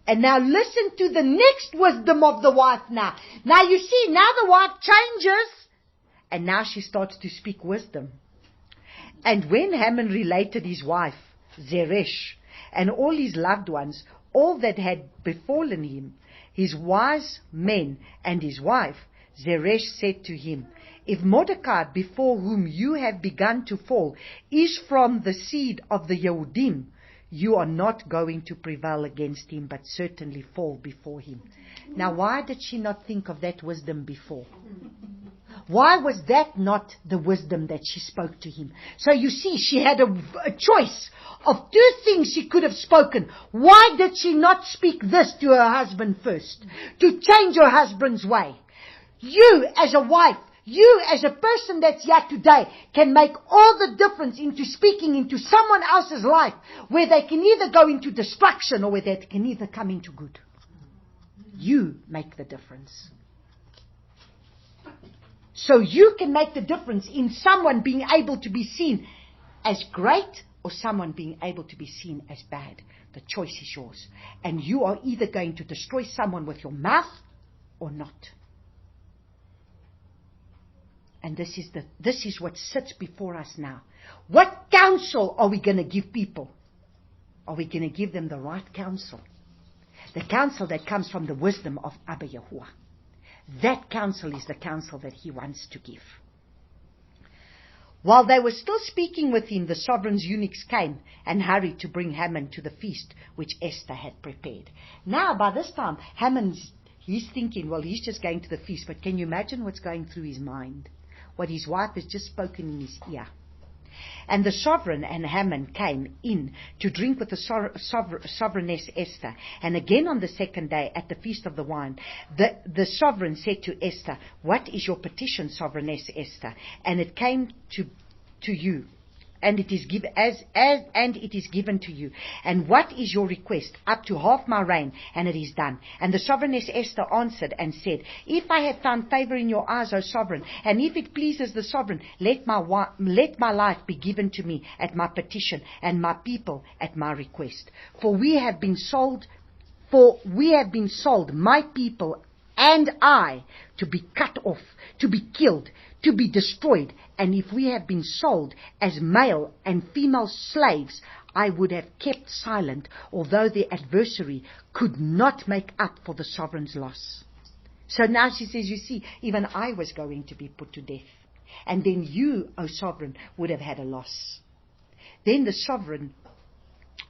And now listen to the next wisdom of the wife now. Now you see, now the wife changes, and now she starts to speak wisdom. And when Haman related his wife, Zeresh, and all his loved ones, all that had befallen him, his wise men and his wife, Zeresh said to him, if Mordecai, before whom you have begun to fall, is from the seed of the Yehudim, you are not going to prevail against him, but certainly fall before him. Now, why did she not think of that wisdom before? Why was that not the wisdom that she spoke to him? So you see, she had a choice of two things she could have spoken. Why did she not speak this to her husband first? To change her husband's way. You as a wife, you as a person that's here today can make all the difference into speaking into someone else's life, where they can either go into destruction or where they can either come into good. You make the difference. So you can make the difference in someone being able to be seen as great or someone being able to be seen as bad. The choice is yours. And you are either going to destroy someone with your mouth or not. And this is what sits before us now. What counsel are we going to give people? Are we going to give them the right counsel? The counsel that comes from the wisdom of Abba Yahuwah. That counsel is the counsel that he wants to give. While they were still speaking with him, the sovereign's eunuchs came and hurried to bring Haman to the feast which Esther had prepared. Now, by this time, he's thinking, well, he's just going to the feast. But can you imagine what's going through his mind? What his wife has just spoken in his ear. And the sovereign and Haman came in to drink with the sovereigness Esther. And again on the second day at the feast of the wine, the sovereign said to Esther, what is your petition, sovereigness Esther? And it came to you. And it is given to you. And what is your request? Up to half my reign, and it is done. And the sovereigness Esther answered and said, if I have found favor in your eyes, O sovereign, and if it pleases the sovereign, let my life be given to me at my petition, and my people at my request. For we have been sold, my people and I, to be cut off, to be killed, to be destroyed. And if we have been sold as male and female slaves, I would have kept silent, although the adversary could not make up for the sovereign's loss. So now she says, you see, even I was going to be put to death. And then you, O sovereign, would have had a loss. Then the sovereign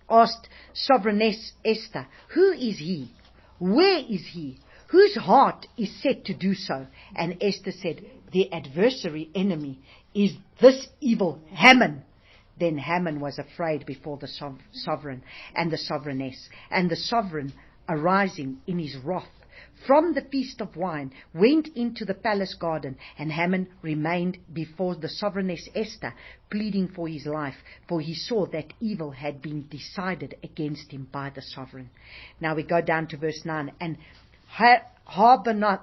asked sovereigness Esther, who is he? Where is he? whose heart is set to do so? And Esther said, the adversary enemy is this evil Haman. Then Haman was afraid before the sovereign and the sovereigness. And the sovereign, arising in his wrath from the feast of wine, went into the palace garden, and Haman remained before the sovereigness Esther, pleading for his life, for he saw that evil had been decided against him by the sovereign. Now we go down to verse 9. And Harbonah,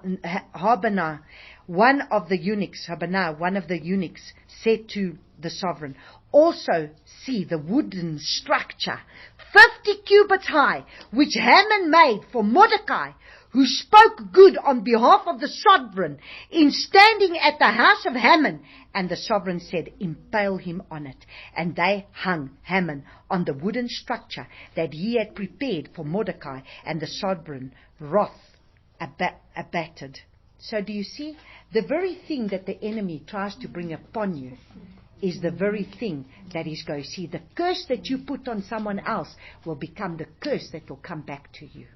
one of the eunuchs, said to the sovereign, also see the wooden structure, 50 cubits high, which Haman made for Mordecai, who spoke good on behalf of the sovereign, in standing at the house of Haman. And the sovereign said, impale him on it. And they hung Haman on the wooden structure that he had prepared for Mordecai, and the sovereign wrath abated. So do you see? The very thing that the enemy tries to bring upon you is the very thing that is going to see. The curse that you put on someone else will become the curse that will come back to you.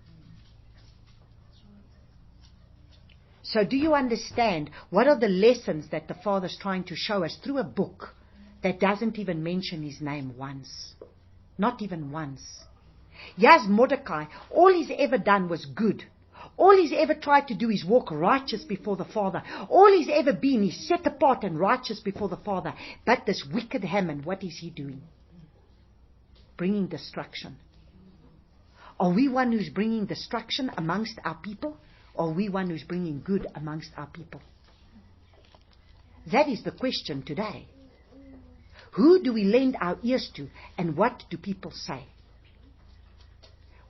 So do you understand what are the lessons that the Father's trying to show us through a book that doesn't even mention his name once? Not even once. Yes, Mordecai, all he's ever done was good. All he's ever tried to do is walk righteous before the Father. All he's ever been is set apart and righteous before the Father. But this wicked Haman, what is he doing? Bringing destruction. Are we one who's bringing destruction amongst our people? Or are we one who's bringing good amongst our people? That is the question today. Who do we lend our ears to, and what do people say?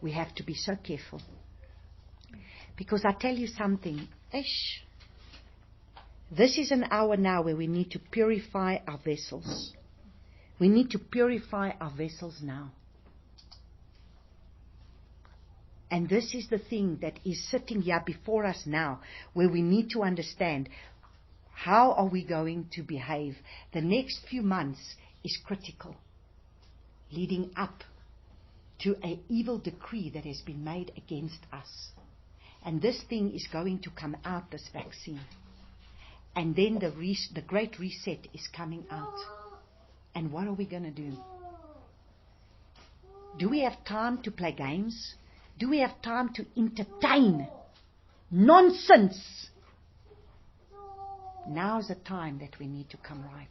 We have to be so careful. Because I tell you something, this is an hour now where we need to purify our vessels. We need to purify our vessels now. And this is the thing that is sitting here before us now, where we need to understand how are we going to behave. The next few months is critical, leading up to an evil decree that has been made against us. And this thing is going to come out, this vaccine. And then the great reset is coming out. And what are we going to do? Do we have time to play games? Do we have time to entertain nonsense? Now's the time that we need to come right.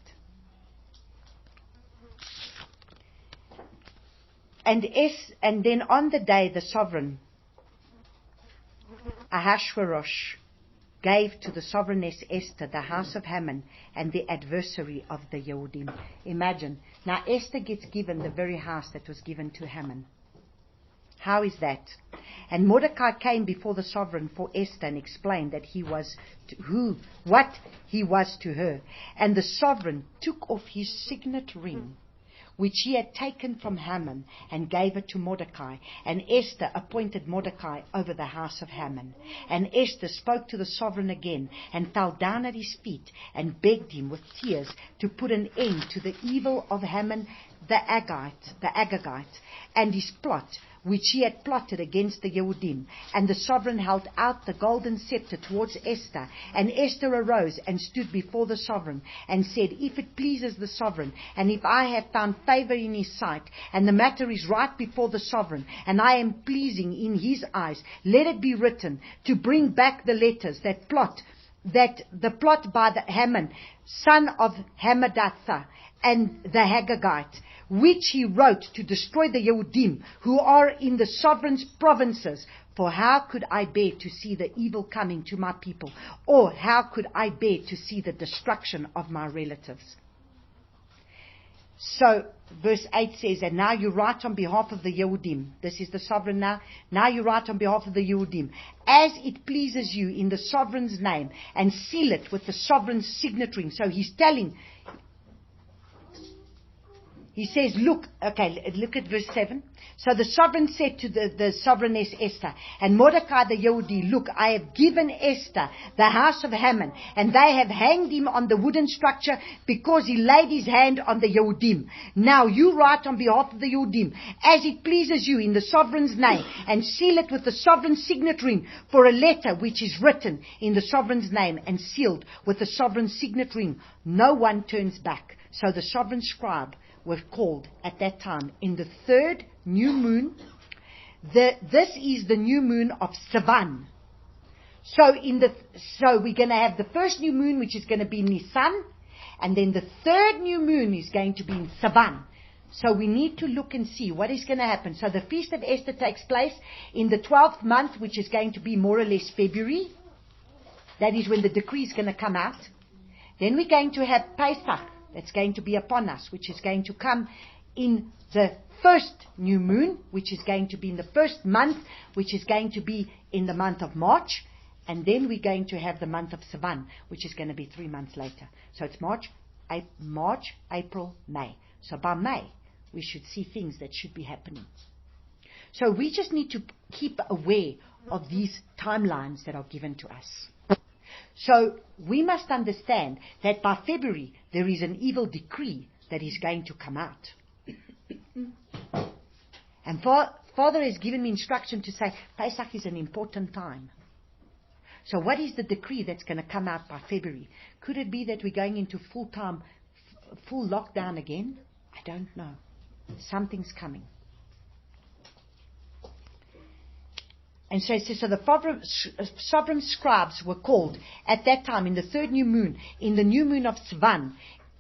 And then on the day the sovereign Ahasuerus gave to the sovereigness Esther the house of Haman and the adversary of the Yehudim. Imagine, now Esther gets given the very house that was given to Haman. How is that? And Mordecai came before the sovereign for Esther and explained that what he was to her. And the sovereign took off his signet ring, which he had taken from Haman, and gave it to Mordecai. And Esther appointed Mordecai over the house of Haman. And Esther spoke to the sovereign again, and fell down at his feet, and begged him with tears to put an end to the evil of Haman the Agagite, and his plot, which he had plotted against the Yehudim. And the sovereign held out the golden scepter towards Esther. And Esther arose and stood before the sovereign, and said, if it pleases the sovereign, and if I have found favor in his sight, and the matter is right before the sovereign, and I am pleasing in his eyes, let it be written to bring back the letters that the plot by the Haman, son of Hammedatha, and the Agagite, which he wrote to destroy the Yehudim who are in the sovereign's provinces. For how could I bear to see the evil coming to my people? Or how could I bear to see the destruction of my relatives? So, verse 8 says, and now you write on behalf of the Yehudim. This is the sovereign now. Now you write on behalf of the Yehudim, as it pleases you in the sovereign's name, and seal it with the sovereign's signet ring. So he's telling, He says, look at verse 7. So the sovereign said to the sovereigness Esther, and Mordecai the Yehudi, look, I have given Esther the house of Haman, and they have hanged him on the wooden structure because he laid his hand on the Yehudim. Now you write on behalf of the Yehudim, as it pleases you in the sovereign's name, and seal it with the sovereign's signet ring for a letter which is written in the sovereign's name and sealed with the sovereign's signet ring. No one turns back. So the sovereign scribe were called at that time in the third new moon. This is the new moon of Sivan. So we're going to have the first new moon, which is going to be Nisan, and then the third new moon is going to be in Sivan. So we need to look and see what is going to happen. So the Feast of Esther takes place in the 12th month, which is going to be more or less February. That is when the decree is going to come out. Then we're going to have Pesach. That's going to be upon us, which is going to come in the first new moon, which is going to be in the first month, which is going to be in the month of March. And then we're going to have the month of Sivan, which is going to be 3 months later. So it's March, April, May. So by May, we should see things that should be happening. So we just need to keep aware of these timelines that are given to us. So we must understand that by February there is an evil decree that is going to come out. And Father has given me instruction to say Pesach is an important time. So what is the decree that's going to come out by February? Could it be that we're going into full lockdown again? I don't know. Something's coming. And so it says, so the sovereign scribes were called at that time in the third new moon, in the new moon of Sivan,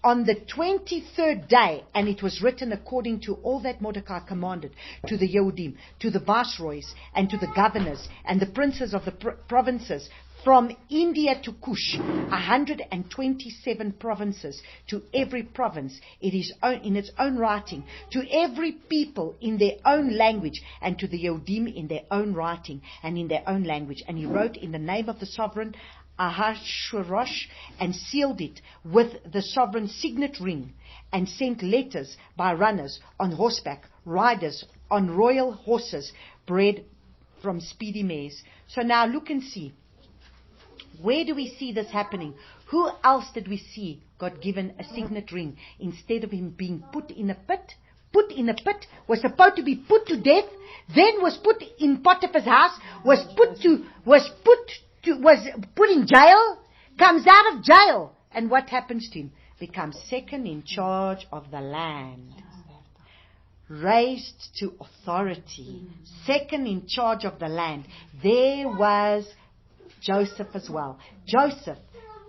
on the 23rd day, and it was written according to all that Mordecai commanded to the Yehudim, to the viceroys, and to the governors, and the princes of the provinces, from India to Cush, 127 provinces, to every province in its own writing, to every people in their own language, and to the Yehudim in their own writing and in their own language. And he wrote in the name of the sovereign Ahasuerus, and sealed it with the sovereign's signet ring, and sent letters by runners on horseback, riders on royal horses, bred from speedy mares. So now look and see. Where do we see this happening? Who else did we see got given a signet ring instead of him being put in a pit? Put in a pit, was supposed to be put to death, then was put in Potiphar's house, was put in jail, comes out of jail, and what happens to him? Becomes second in charge of the land. Raised to authority, second in charge of the land. There was Joseph as well. Joseph,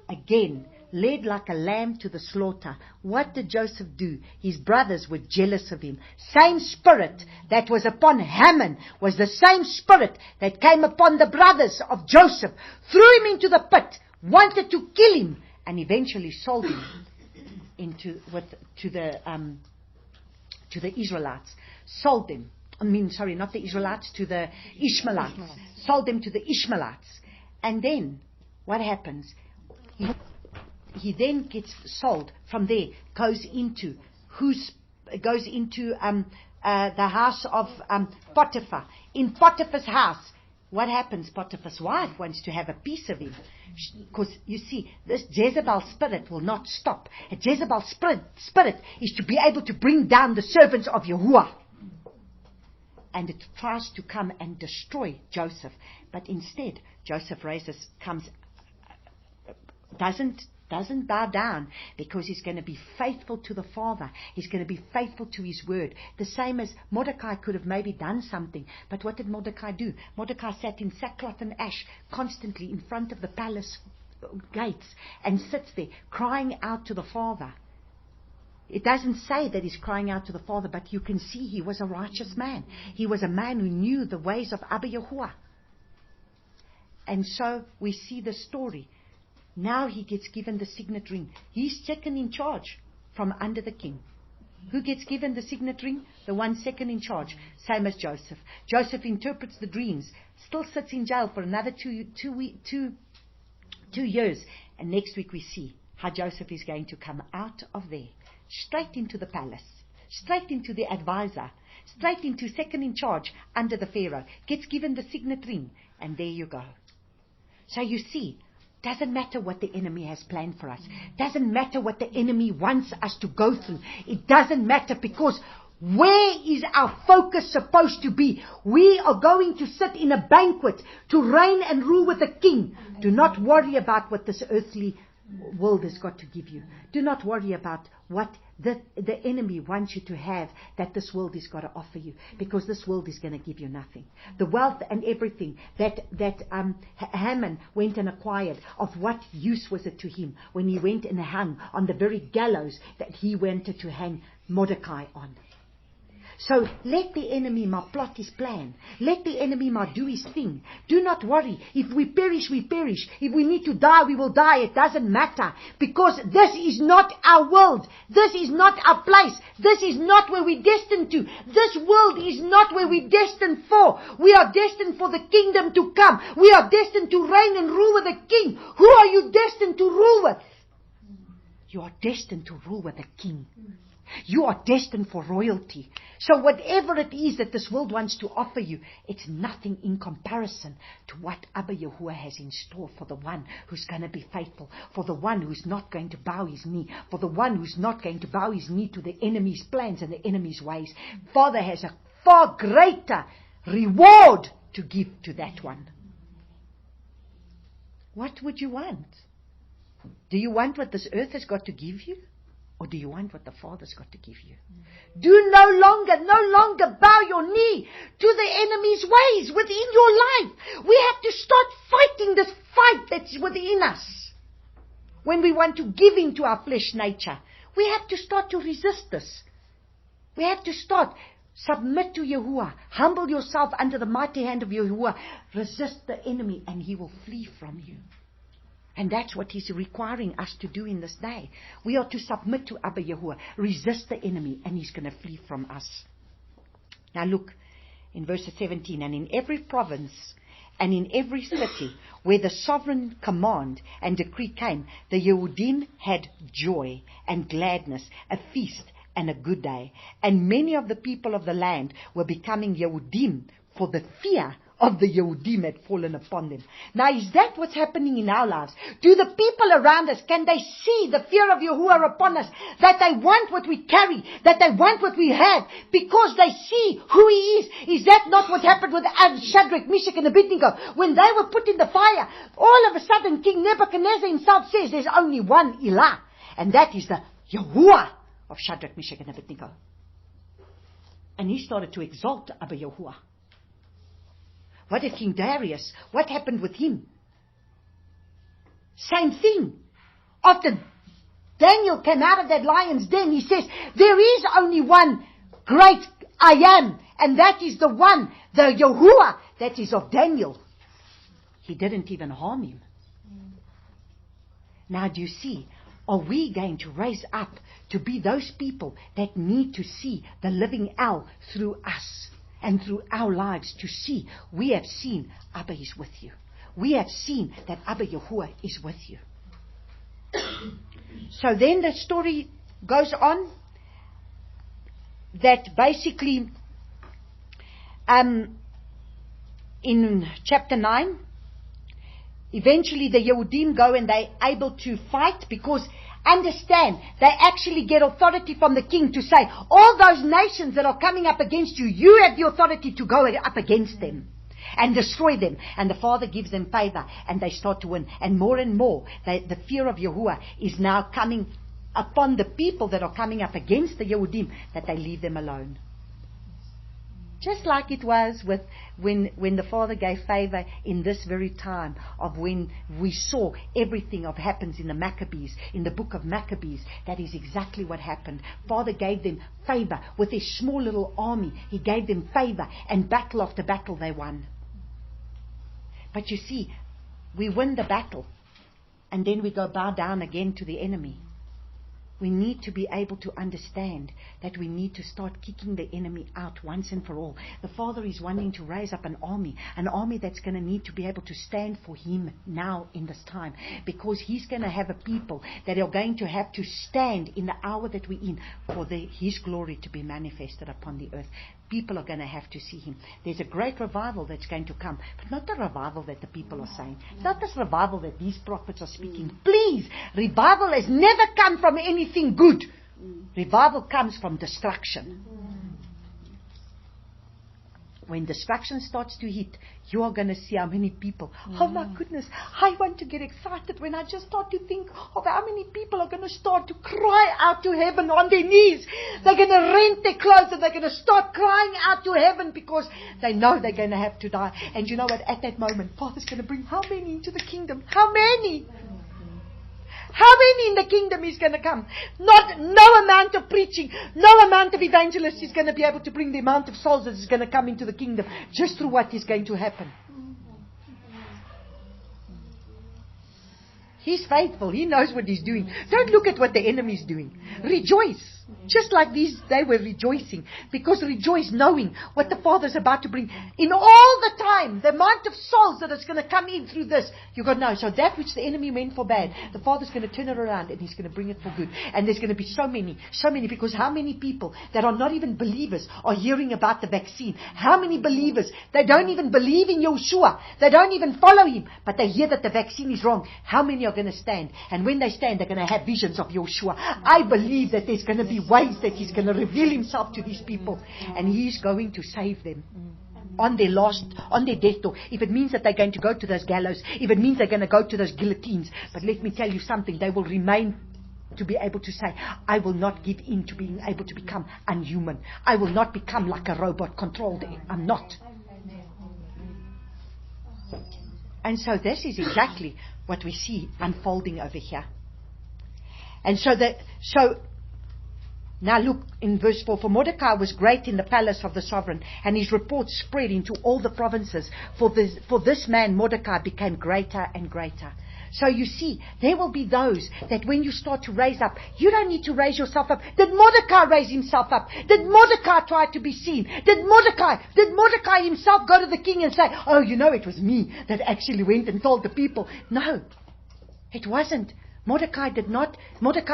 again, led like a lamb to the slaughter. What did Joseph do? His brothers were jealous of him. Same spirit that was upon Haman was the same spirit that came upon the brothers of Joseph. Threw him into the pit, wanted to kill him, and eventually sold him to the Israelites. Sold them. Not the Israelites, to the Ishmaelites. Sold them to the Ishmaelites. And then, what happens? He then gets sold. From there, goes into the house of Potiphar. In Potiphar's house, what happens? Potiphar's wife wants to have a piece of him. Because, you see, this Jezebel spirit will not stop. A Jezebel spirit is to be able to bring down the servants of Yahuwah. And it tries to come and destroy Joseph. But instead, Joseph doesn't bow down, because he's going to be faithful to the Father. He's going to be faithful to his word. The same as Mordecai could have maybe done something. But what did Mordecai do? Mordecai sat in sackcloth and ash constantly in front of the palace gates and sits there crying out to the Father. It doesn't say that he's crying out to the Father, but you can see he was a righteous man. He was a man who knew the ways of Abba Yahuwah. And so we see the story. Now he gets given the signet ring. He's second in charge from under the king. Who gets given the signet ring? The one second in charge. Same as Joseph. Joseph interprets the dreams. Still sits in jail for another 2 years. And next week we see how Joseph is going to come out of there, straight into the palace, straight into the advisor, straight into second in charge under the Pharaoh, gets given the signet ring, and there you go. So you see, doesn't matter what the enemy has planned for us. Doesn't matter what the enemy wants us to go through. It doesn't matter, because where is our focus supposed to be? We are going to sit in a banquet to reign and rule with a king. Do not worry about what this earthly world has got to give you. Do not worry about what the enemy wants you to have, that this world is got to offer you, because this world is going to give you nothing. The wealth and everything that Haman went and acquired, of what use was it to him when he went and hung on the very gallows that he wanted to hang Mordecai on? So let the enemy plot his plan. Let the enemy do his thing. Do not worry. If we perish, we perish. If we need to die, we will die. It doesn't matter. Because this is not our world. This is not our place. This is not where we're destined to. This world is not where we're destined for. We are destined for the kingdom to come. We are destined to reign and rule with a king. Who are you destined to rule with? You are destined to rule with a king. You are destined for royalty. So whatever it is that this world wants to offer you, it's nothing in comparison to what Abba Yahuwah has in store for the one who's going to be faithful, for the one who's not going to bow his knee, for the one who's not going to bow his knee to the enemy's plans and the enemy's ways. Father has a far greater reward to give to that one. What would you want? Do you want what this earth has got to give you? Or do you want what the Father's got to give you? Do no longer bow your knee to the enemy's ways within your life. We have to start fighting this fight that's within us. When we want to give in to our flesh nature, we have to start to resist this. We have to start, submit to Yahuwah. Humble yourself under the mighty hand of Yahuwah. Resist the enemy and he will flee from you. And that's what he's requiring us to do in this day. We are to submit to Abba Yahuwah, resist the enemy, and he's going to flee from us. Now look, in verse 17, and in every province and in every city where the sovereign command and decree came, the Yehudim had joy and gladness, a feast and a good day. And many of the people of the land were becoming Yehudim, for the fear of the Yehudim had fallen upon them. Now, is that what's happening in our lives? Do the people around us, can they see the fear of Yahuwah upon us? That they want what we carry, that they want what we have, because they see who he is. Is that not what happened with Shadrach, Meshach, and Abednego? When they were put in the fire, all of a sudden King Nebuchadnezzar himself says there's only one Ilah, and that is the Yahuwah of Shadrach, Meshach, and Abednego. And he started to exalt Abba Yahuwah. What if King Darius? What happened with him? Same thing. After Daniel came out of that lion's den, he says, there is only one great I am, and that is the one, the Yahuwah, that is of Daniel. He didn't even harm him. Now do you see, are we going to raise up to be those people that need to see the living El through us? And through our lives to see, we have seen Abba is with you. We have seen that Abba Yahuwah is with you. So then the story goes on that basically in chapter 9, eventually the Yehudim go and they're able to fight, because understand, they actually get authority from the king to say, all those nations that are coming up against you, you have the authority to go up against them and destroy them. And the Father gives them favor and they start to win. And more, the fear of Yahuwah is now coming upon the people that are coming up against the Yehudim, that they leave them alone. Just like it was with when the Father gave favor in this very time of when we saw everything of happens in the Maccabees, in the book of Maccabees. That is exactly what happened. Father gave them favor with a small little army. He gave them favor, and battle after battle they won. But you see, we win the battle and then we go bow down again to the enemy. we need to be able to understand that we need to start kicking the enemy out once and for all. The Father is wanting to raise up an army that's going to need to be able to stand for Him now in this time, because He's going to have a people that are going to have to stand in the hour that we're in for His glory to be manifested upon the earth. People are going to have to see Him. There's a great revival that's going to come, but not the revival that the people are saying. It's not this revival that these prophets are speaking. Please, revival has never come from anything good. Revival comes from destruction. When destruction starts to hit, you are going to see how many people, oh my goodness, I want to get excited when I just start to think of how many people are going to start to cry out to heaven on their knees. They're going to rent their clothes and they're going to start crying out to heaven because they know they're going to have to die. And you know what? At that moment, Father's going to bring how many into the kingdom? How many? How many in the kingdom is going to come? No amount of preaching, no amount of evangelists is going to be able to bring the amount of souls that is going to come into the kingdom just through what is going to happen. He's faithful. He knows what He's doing. Don't look at what the enemy is doing. Rejoice. Just like they were rejoicing. Because rejoice knowing what the Father's about to bring. In all the time, the amount of souls that is going to come in through this, you've got to know. So that which the enemy meant for bad, the Father's going to turn it around and He's going to bring it for good. And there's going to be so many, because how many people that are not even believers are hearing about the vaccine? How many believers, they don't even believe in Yeshua. They don't even follow Him. But they hear that the vaccine is wrong. How many are going to stand? And when they stand, they're going to have visions of Yeshua. I believe that there's going to be ways that He's going to reveal Himself to these people, and He's going to save them on their death door. If it means that they're going to go to those gallows, if it means they're going to go to those guillotines, but let me tell you something, they will remain to be able to say, I will not give in to being able to become unhuman. I will not become like a robot controlled. I'm not. And so this is exactly what we see unfolding over here. And so now look in verse 4. For Mordecai was great in the palace of the sovereign, and his report spread into all the provinces. For this man Mordecai became greater and greater. So you see, there will be those that when you start to raise up, you don't need to raise yourself up. Did Mordecai raise himself up? Did Mordecai try to be seen? Did Mordecai himself go to the king and say, oh, you know, it was me that actually went and told the people? No, it wasn't. Mordecai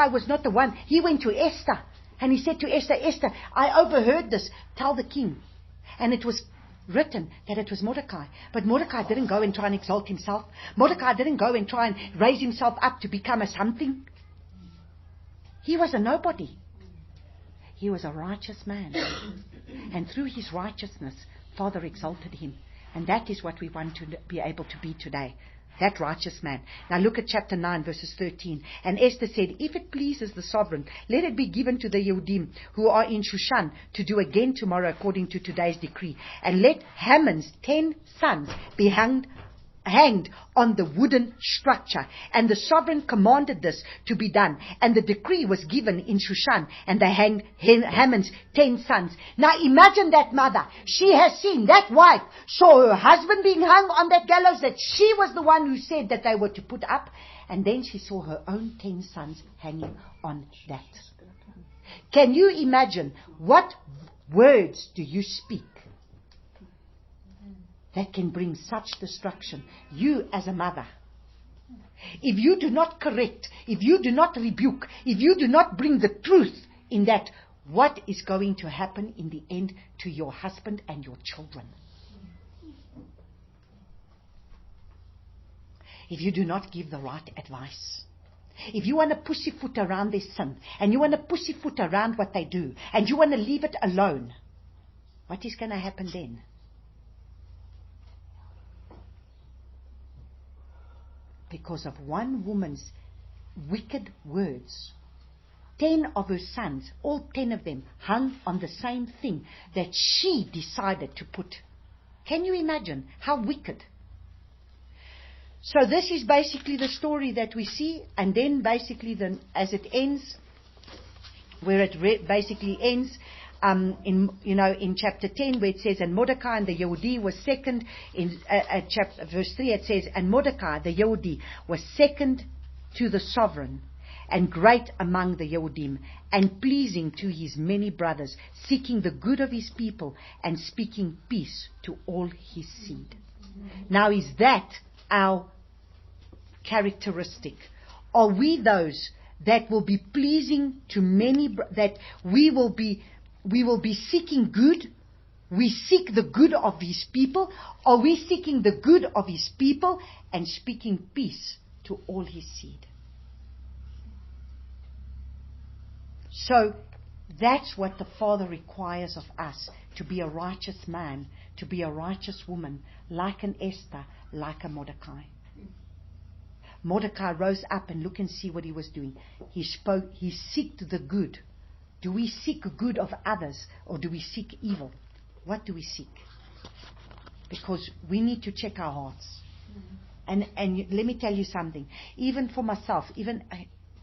was not the one. He went to Esther. And he said to Esther, Esther, I overheard this. Tell the king. And it was written that it was Mordecai. But Mordecai didn't go and try and exalt himself. Mordecai didn't go and try and raise himself up to become a something. He was a nobody. He was a righteous man. And through his righteousness, Father exalted him. And that is what we want to be able to be today. That righteous man. Now look at chapter 9, verses 13. And Esther said, if it pleases the sovereign, let it be given to the Yehudim who are in Shushan to do again tomorrow according to today's decree. And let Haman's 10 sons be hanged on the wooden structure. And the sovereign commanded this to be done. And the decree was given in Shushan, and they hanged Haman's 10 sons. Now imagine that mother. She has seen, that wife saw her husband being hung on that gallows that she was the one who said that they were to put up. And then she saw her own 10 sons hanging on that. Can you imagine what words do you speak that can bring such destruction? You as a mother, if you do not correct, if you do not rebuke, if you do not bring the truth in that, what is going to happen in the end to your husband and your children? If you do not give the right advice, if you want to pussyfoot around their sin, and you want to pussyfoot around what they do, and you want to leave it alone, what is going to happen then? Because of one woman's wicked words, 10 of her sons, all 10 of them, hung on the same thing that she decided to put. Can you imagine how wicked? So this is basically the story that we see, and then basically as it ends, where it basically ends, in chapter 10, where it says, and Mordecai and the Yehudi was second. In verse 3 it says, and Mordecai the Yehudi was second to the sovereign, and great among the Yehudim, and pleasing to his many brothers, seeking the good of his people, and speaking peace to all his seed. Now, is that our characteristic? Are we those that will be pleasing to many, that we will be seeking good? We seek the good of his people. Are we seeking the good of his people and speaking peace to all his seed? So that's what the Father requires of us, to be a righteous man, to be a righteous woman, like an Esther, like a Mordecai. Mordecai rose up and look and see what he was doing. He spoke, he sought the good. Do we seek good of others, or do we seek evil? What do we seek? Because we need to check our hearts. And let me tell you something. Even for myself,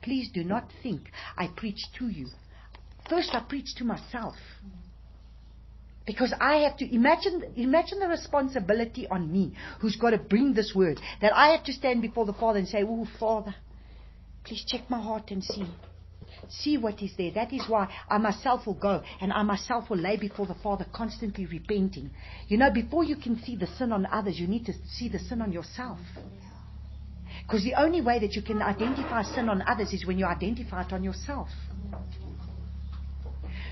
please do not think I preach to you. First I preach to myself. Because I have to imagine the responsibility on me, who's got to bring this word, that I have to stand before the Father and say, "Oh, Father, please check my heart and see what is there." That is why I myself will go and I myself will lay before the Father, constantly repenting. Before you can see the sin on others, you need to see the sin on yourself. Because the only way that you can identify sin on others is when you identify it on yourself.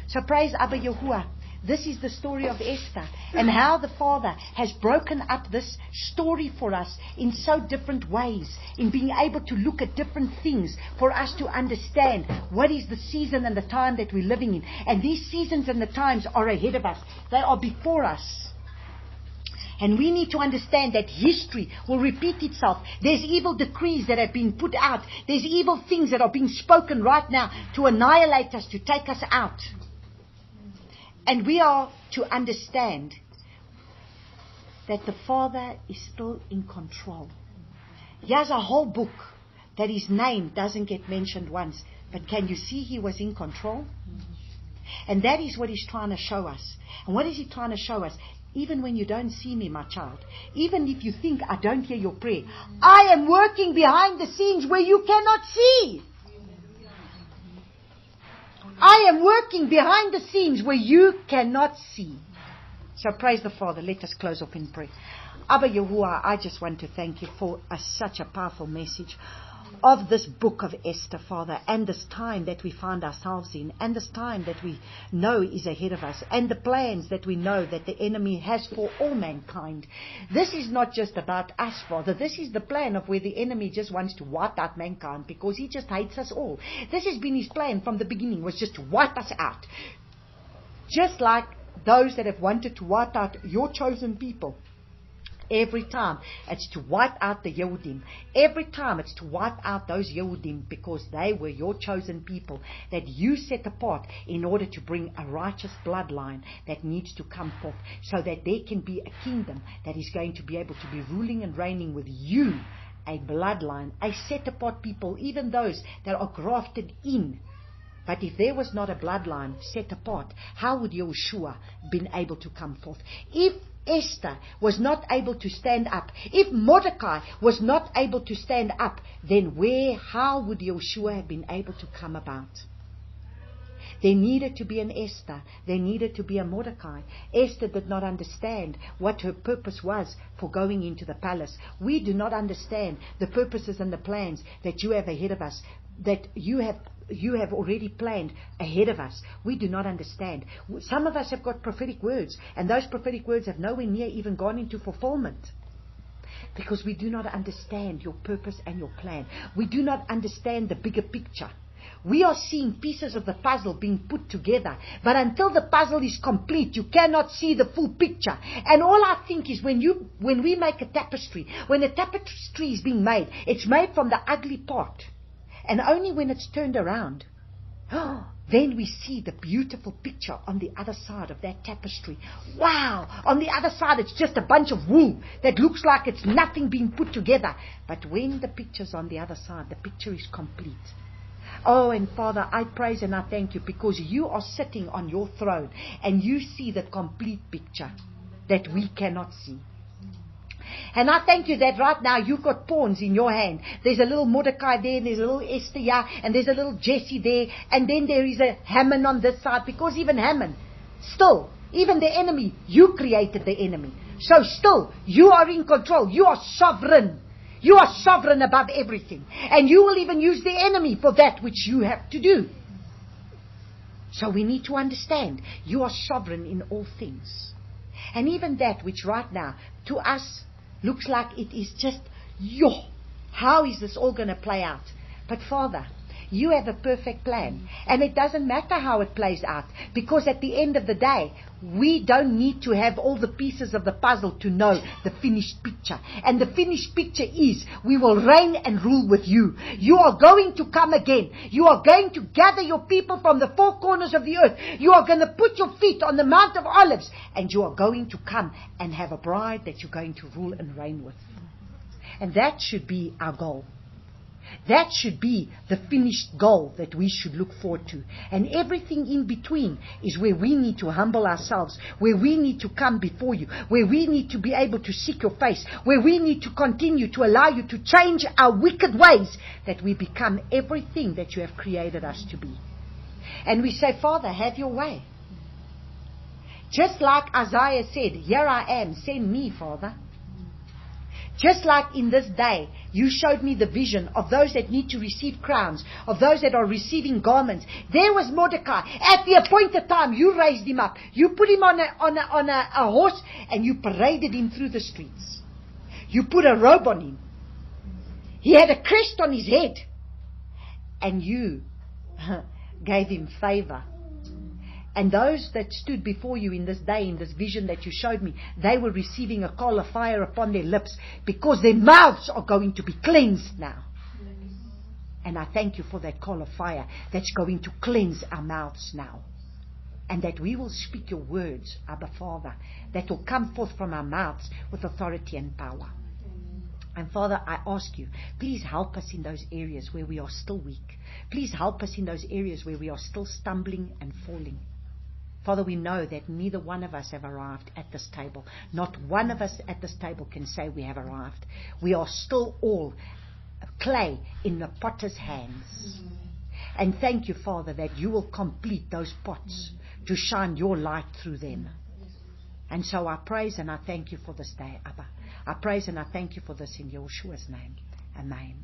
So praise Abba Yahuwah. This is the story of Esther, and how the Father has broken up this story for us in so different ways, in being able to look at different things for us to understand what is the season and the time that we're living in. And these seasons and the times are ahead of us. They are before us. And we need to understand that history will repeat itself. There's evil decrees that have been put out. There's evil things that are being spoken right now to annihilate us, to take us out. And we are to understand that the Father is still in control. He has a whole book that his name doesn't get mentioned once. But can you see he was in control? And that is what he's trying to show us. And what is he trying to show us? Even when you don't see me, my child, even if you think I don't hear your prayer, I am working behind the scenes where you cannot see. I am working behind the scenes where you cannot see. So praise the Father. Let us close up in prayer. Abba Yahuwah, I just want to thank you for such a powerful message of this book of Esther, Father, and this time that we find ourselves in, and this time that we know is ahead of us, and the plans that we know that the enemy has for all mankind. This is not just about us, Father. This is the plan of where the enemy just wants to wipe out mankind, because he just hates us all. This has been his plan from the beginning, was just to wipe us out. Just like those that have wanted to wipe out your chosen people. Every time it's to wipe out the Yehudim. Every time it's to wipe out those Yehudim, because they were your chosen people that you set apart in order to bring a righteous bloodline that needs to come forth, so that there can be a kingdom that is going to be able to be ruling and reigning with you, a bloodline, a set apart people, even those that are grafted in. But if there was not a bloodline set apart, how would Yeshua been able to come forth? If Esther was not able to stand up, if Mordecai was not able to stand up, then how would Yeshua have been able to come about? There needed to be an Esther. There needed to be a Mordecai. Esther did not understand what her purpose was for going into the palace. We do not understand the purposes and the plans that you have ahead of us, that you have already planned ahead of us. We do not understand. Some of us have got prophetic words, and those prophetic words have nowhere near even gone into fulfillment, because we do not understand your purpose and your plan. We do not understand the bigger picture. We are seeing pieces of the puzzle being put together, but until the puzzle is complete, you cannot see the full picture. And all I think is when we make a tapestry, when a tapestry is being made, it's made from the ugly part. And only when it's turned around, then we see the beautiful picture on the other side of that tapestry. Wow! On the other side, it's just a bunch of wool that looks like it's nothing being put together. But when the picture's on the other side, the picture is complete. Oh, and Father, I praise and I thank you, because you are sitting on your throne and you see the complete picture that we cannot see. And I thank you that right now you've got pawns in your hand. There's a little Mordecai there, and there's a little Esther here, and there's a little Jesse there, and then there is a Haman on this side, because even Haman, still, even the enemy, you created the enemy. So still, you are in control. You are sovereign. You are sovereign above everything. And you will even use the enemy for that which you have to do. So we need to understand, you are sovereign in all things. And even that which right now, to us, looks like it is just, how is this all going to play out? But Father, you have a perfect plan. And it doesn't matter how it plays out. Because at the end of the day, we don't need to have all the pieces of the puzzle to know the finished picture. And the finished picture is, we will reign and rule with you. You are going to come again. You are going to gather your people from the four corners of the earth. You are going to put your feet on the Mount of Olives. And you are going to come and have a bride that you're going to rule and reign with. And that should be our goal. That should be the finished goal that we should look forward to. And everything in between is where we need to humble ourselves, where we need to come before you, where we need to be able to seek your face, where we need to continue to allow you to change our wicked ways, that we become everything that you have created us to be. And we say, Father, have your way. Just like Isaiah said, here I am, send me, Father. Just like in this day, you showed me the vision of those that need to receive crowns, of those that are receiving garments. There was Mordecai. At the appointed time, you raised him up. You put him on a horse, and you paraded him through the streets. You put a robe on him. He had a crest on his head. And you gave him favor. And those that stood before you in this day, in this vision that you showed me, they were receiving a coal of fire upon their lips, because their mouths are going to be cleansed now. And I thank you for that coal of fire that's going to cleanse our mouths now. And that we will speak your words, Abba Father, that will come forth from our mouths with authority and power. And Father, I ask you, please help us in those areas where we are still weak. Please help us in those areas where we are still stumbling and falling. Father, we know that neither one of us have arrived at this table. Not one of us at this table can say we have arrived. We are still all clay in the potter's hands. And thank you, Father, that you will complete those pots to shine your light through them. And so I praise and I thank you for this day, Abba. I praise and I thank you for this in Yeshua's name. Amen.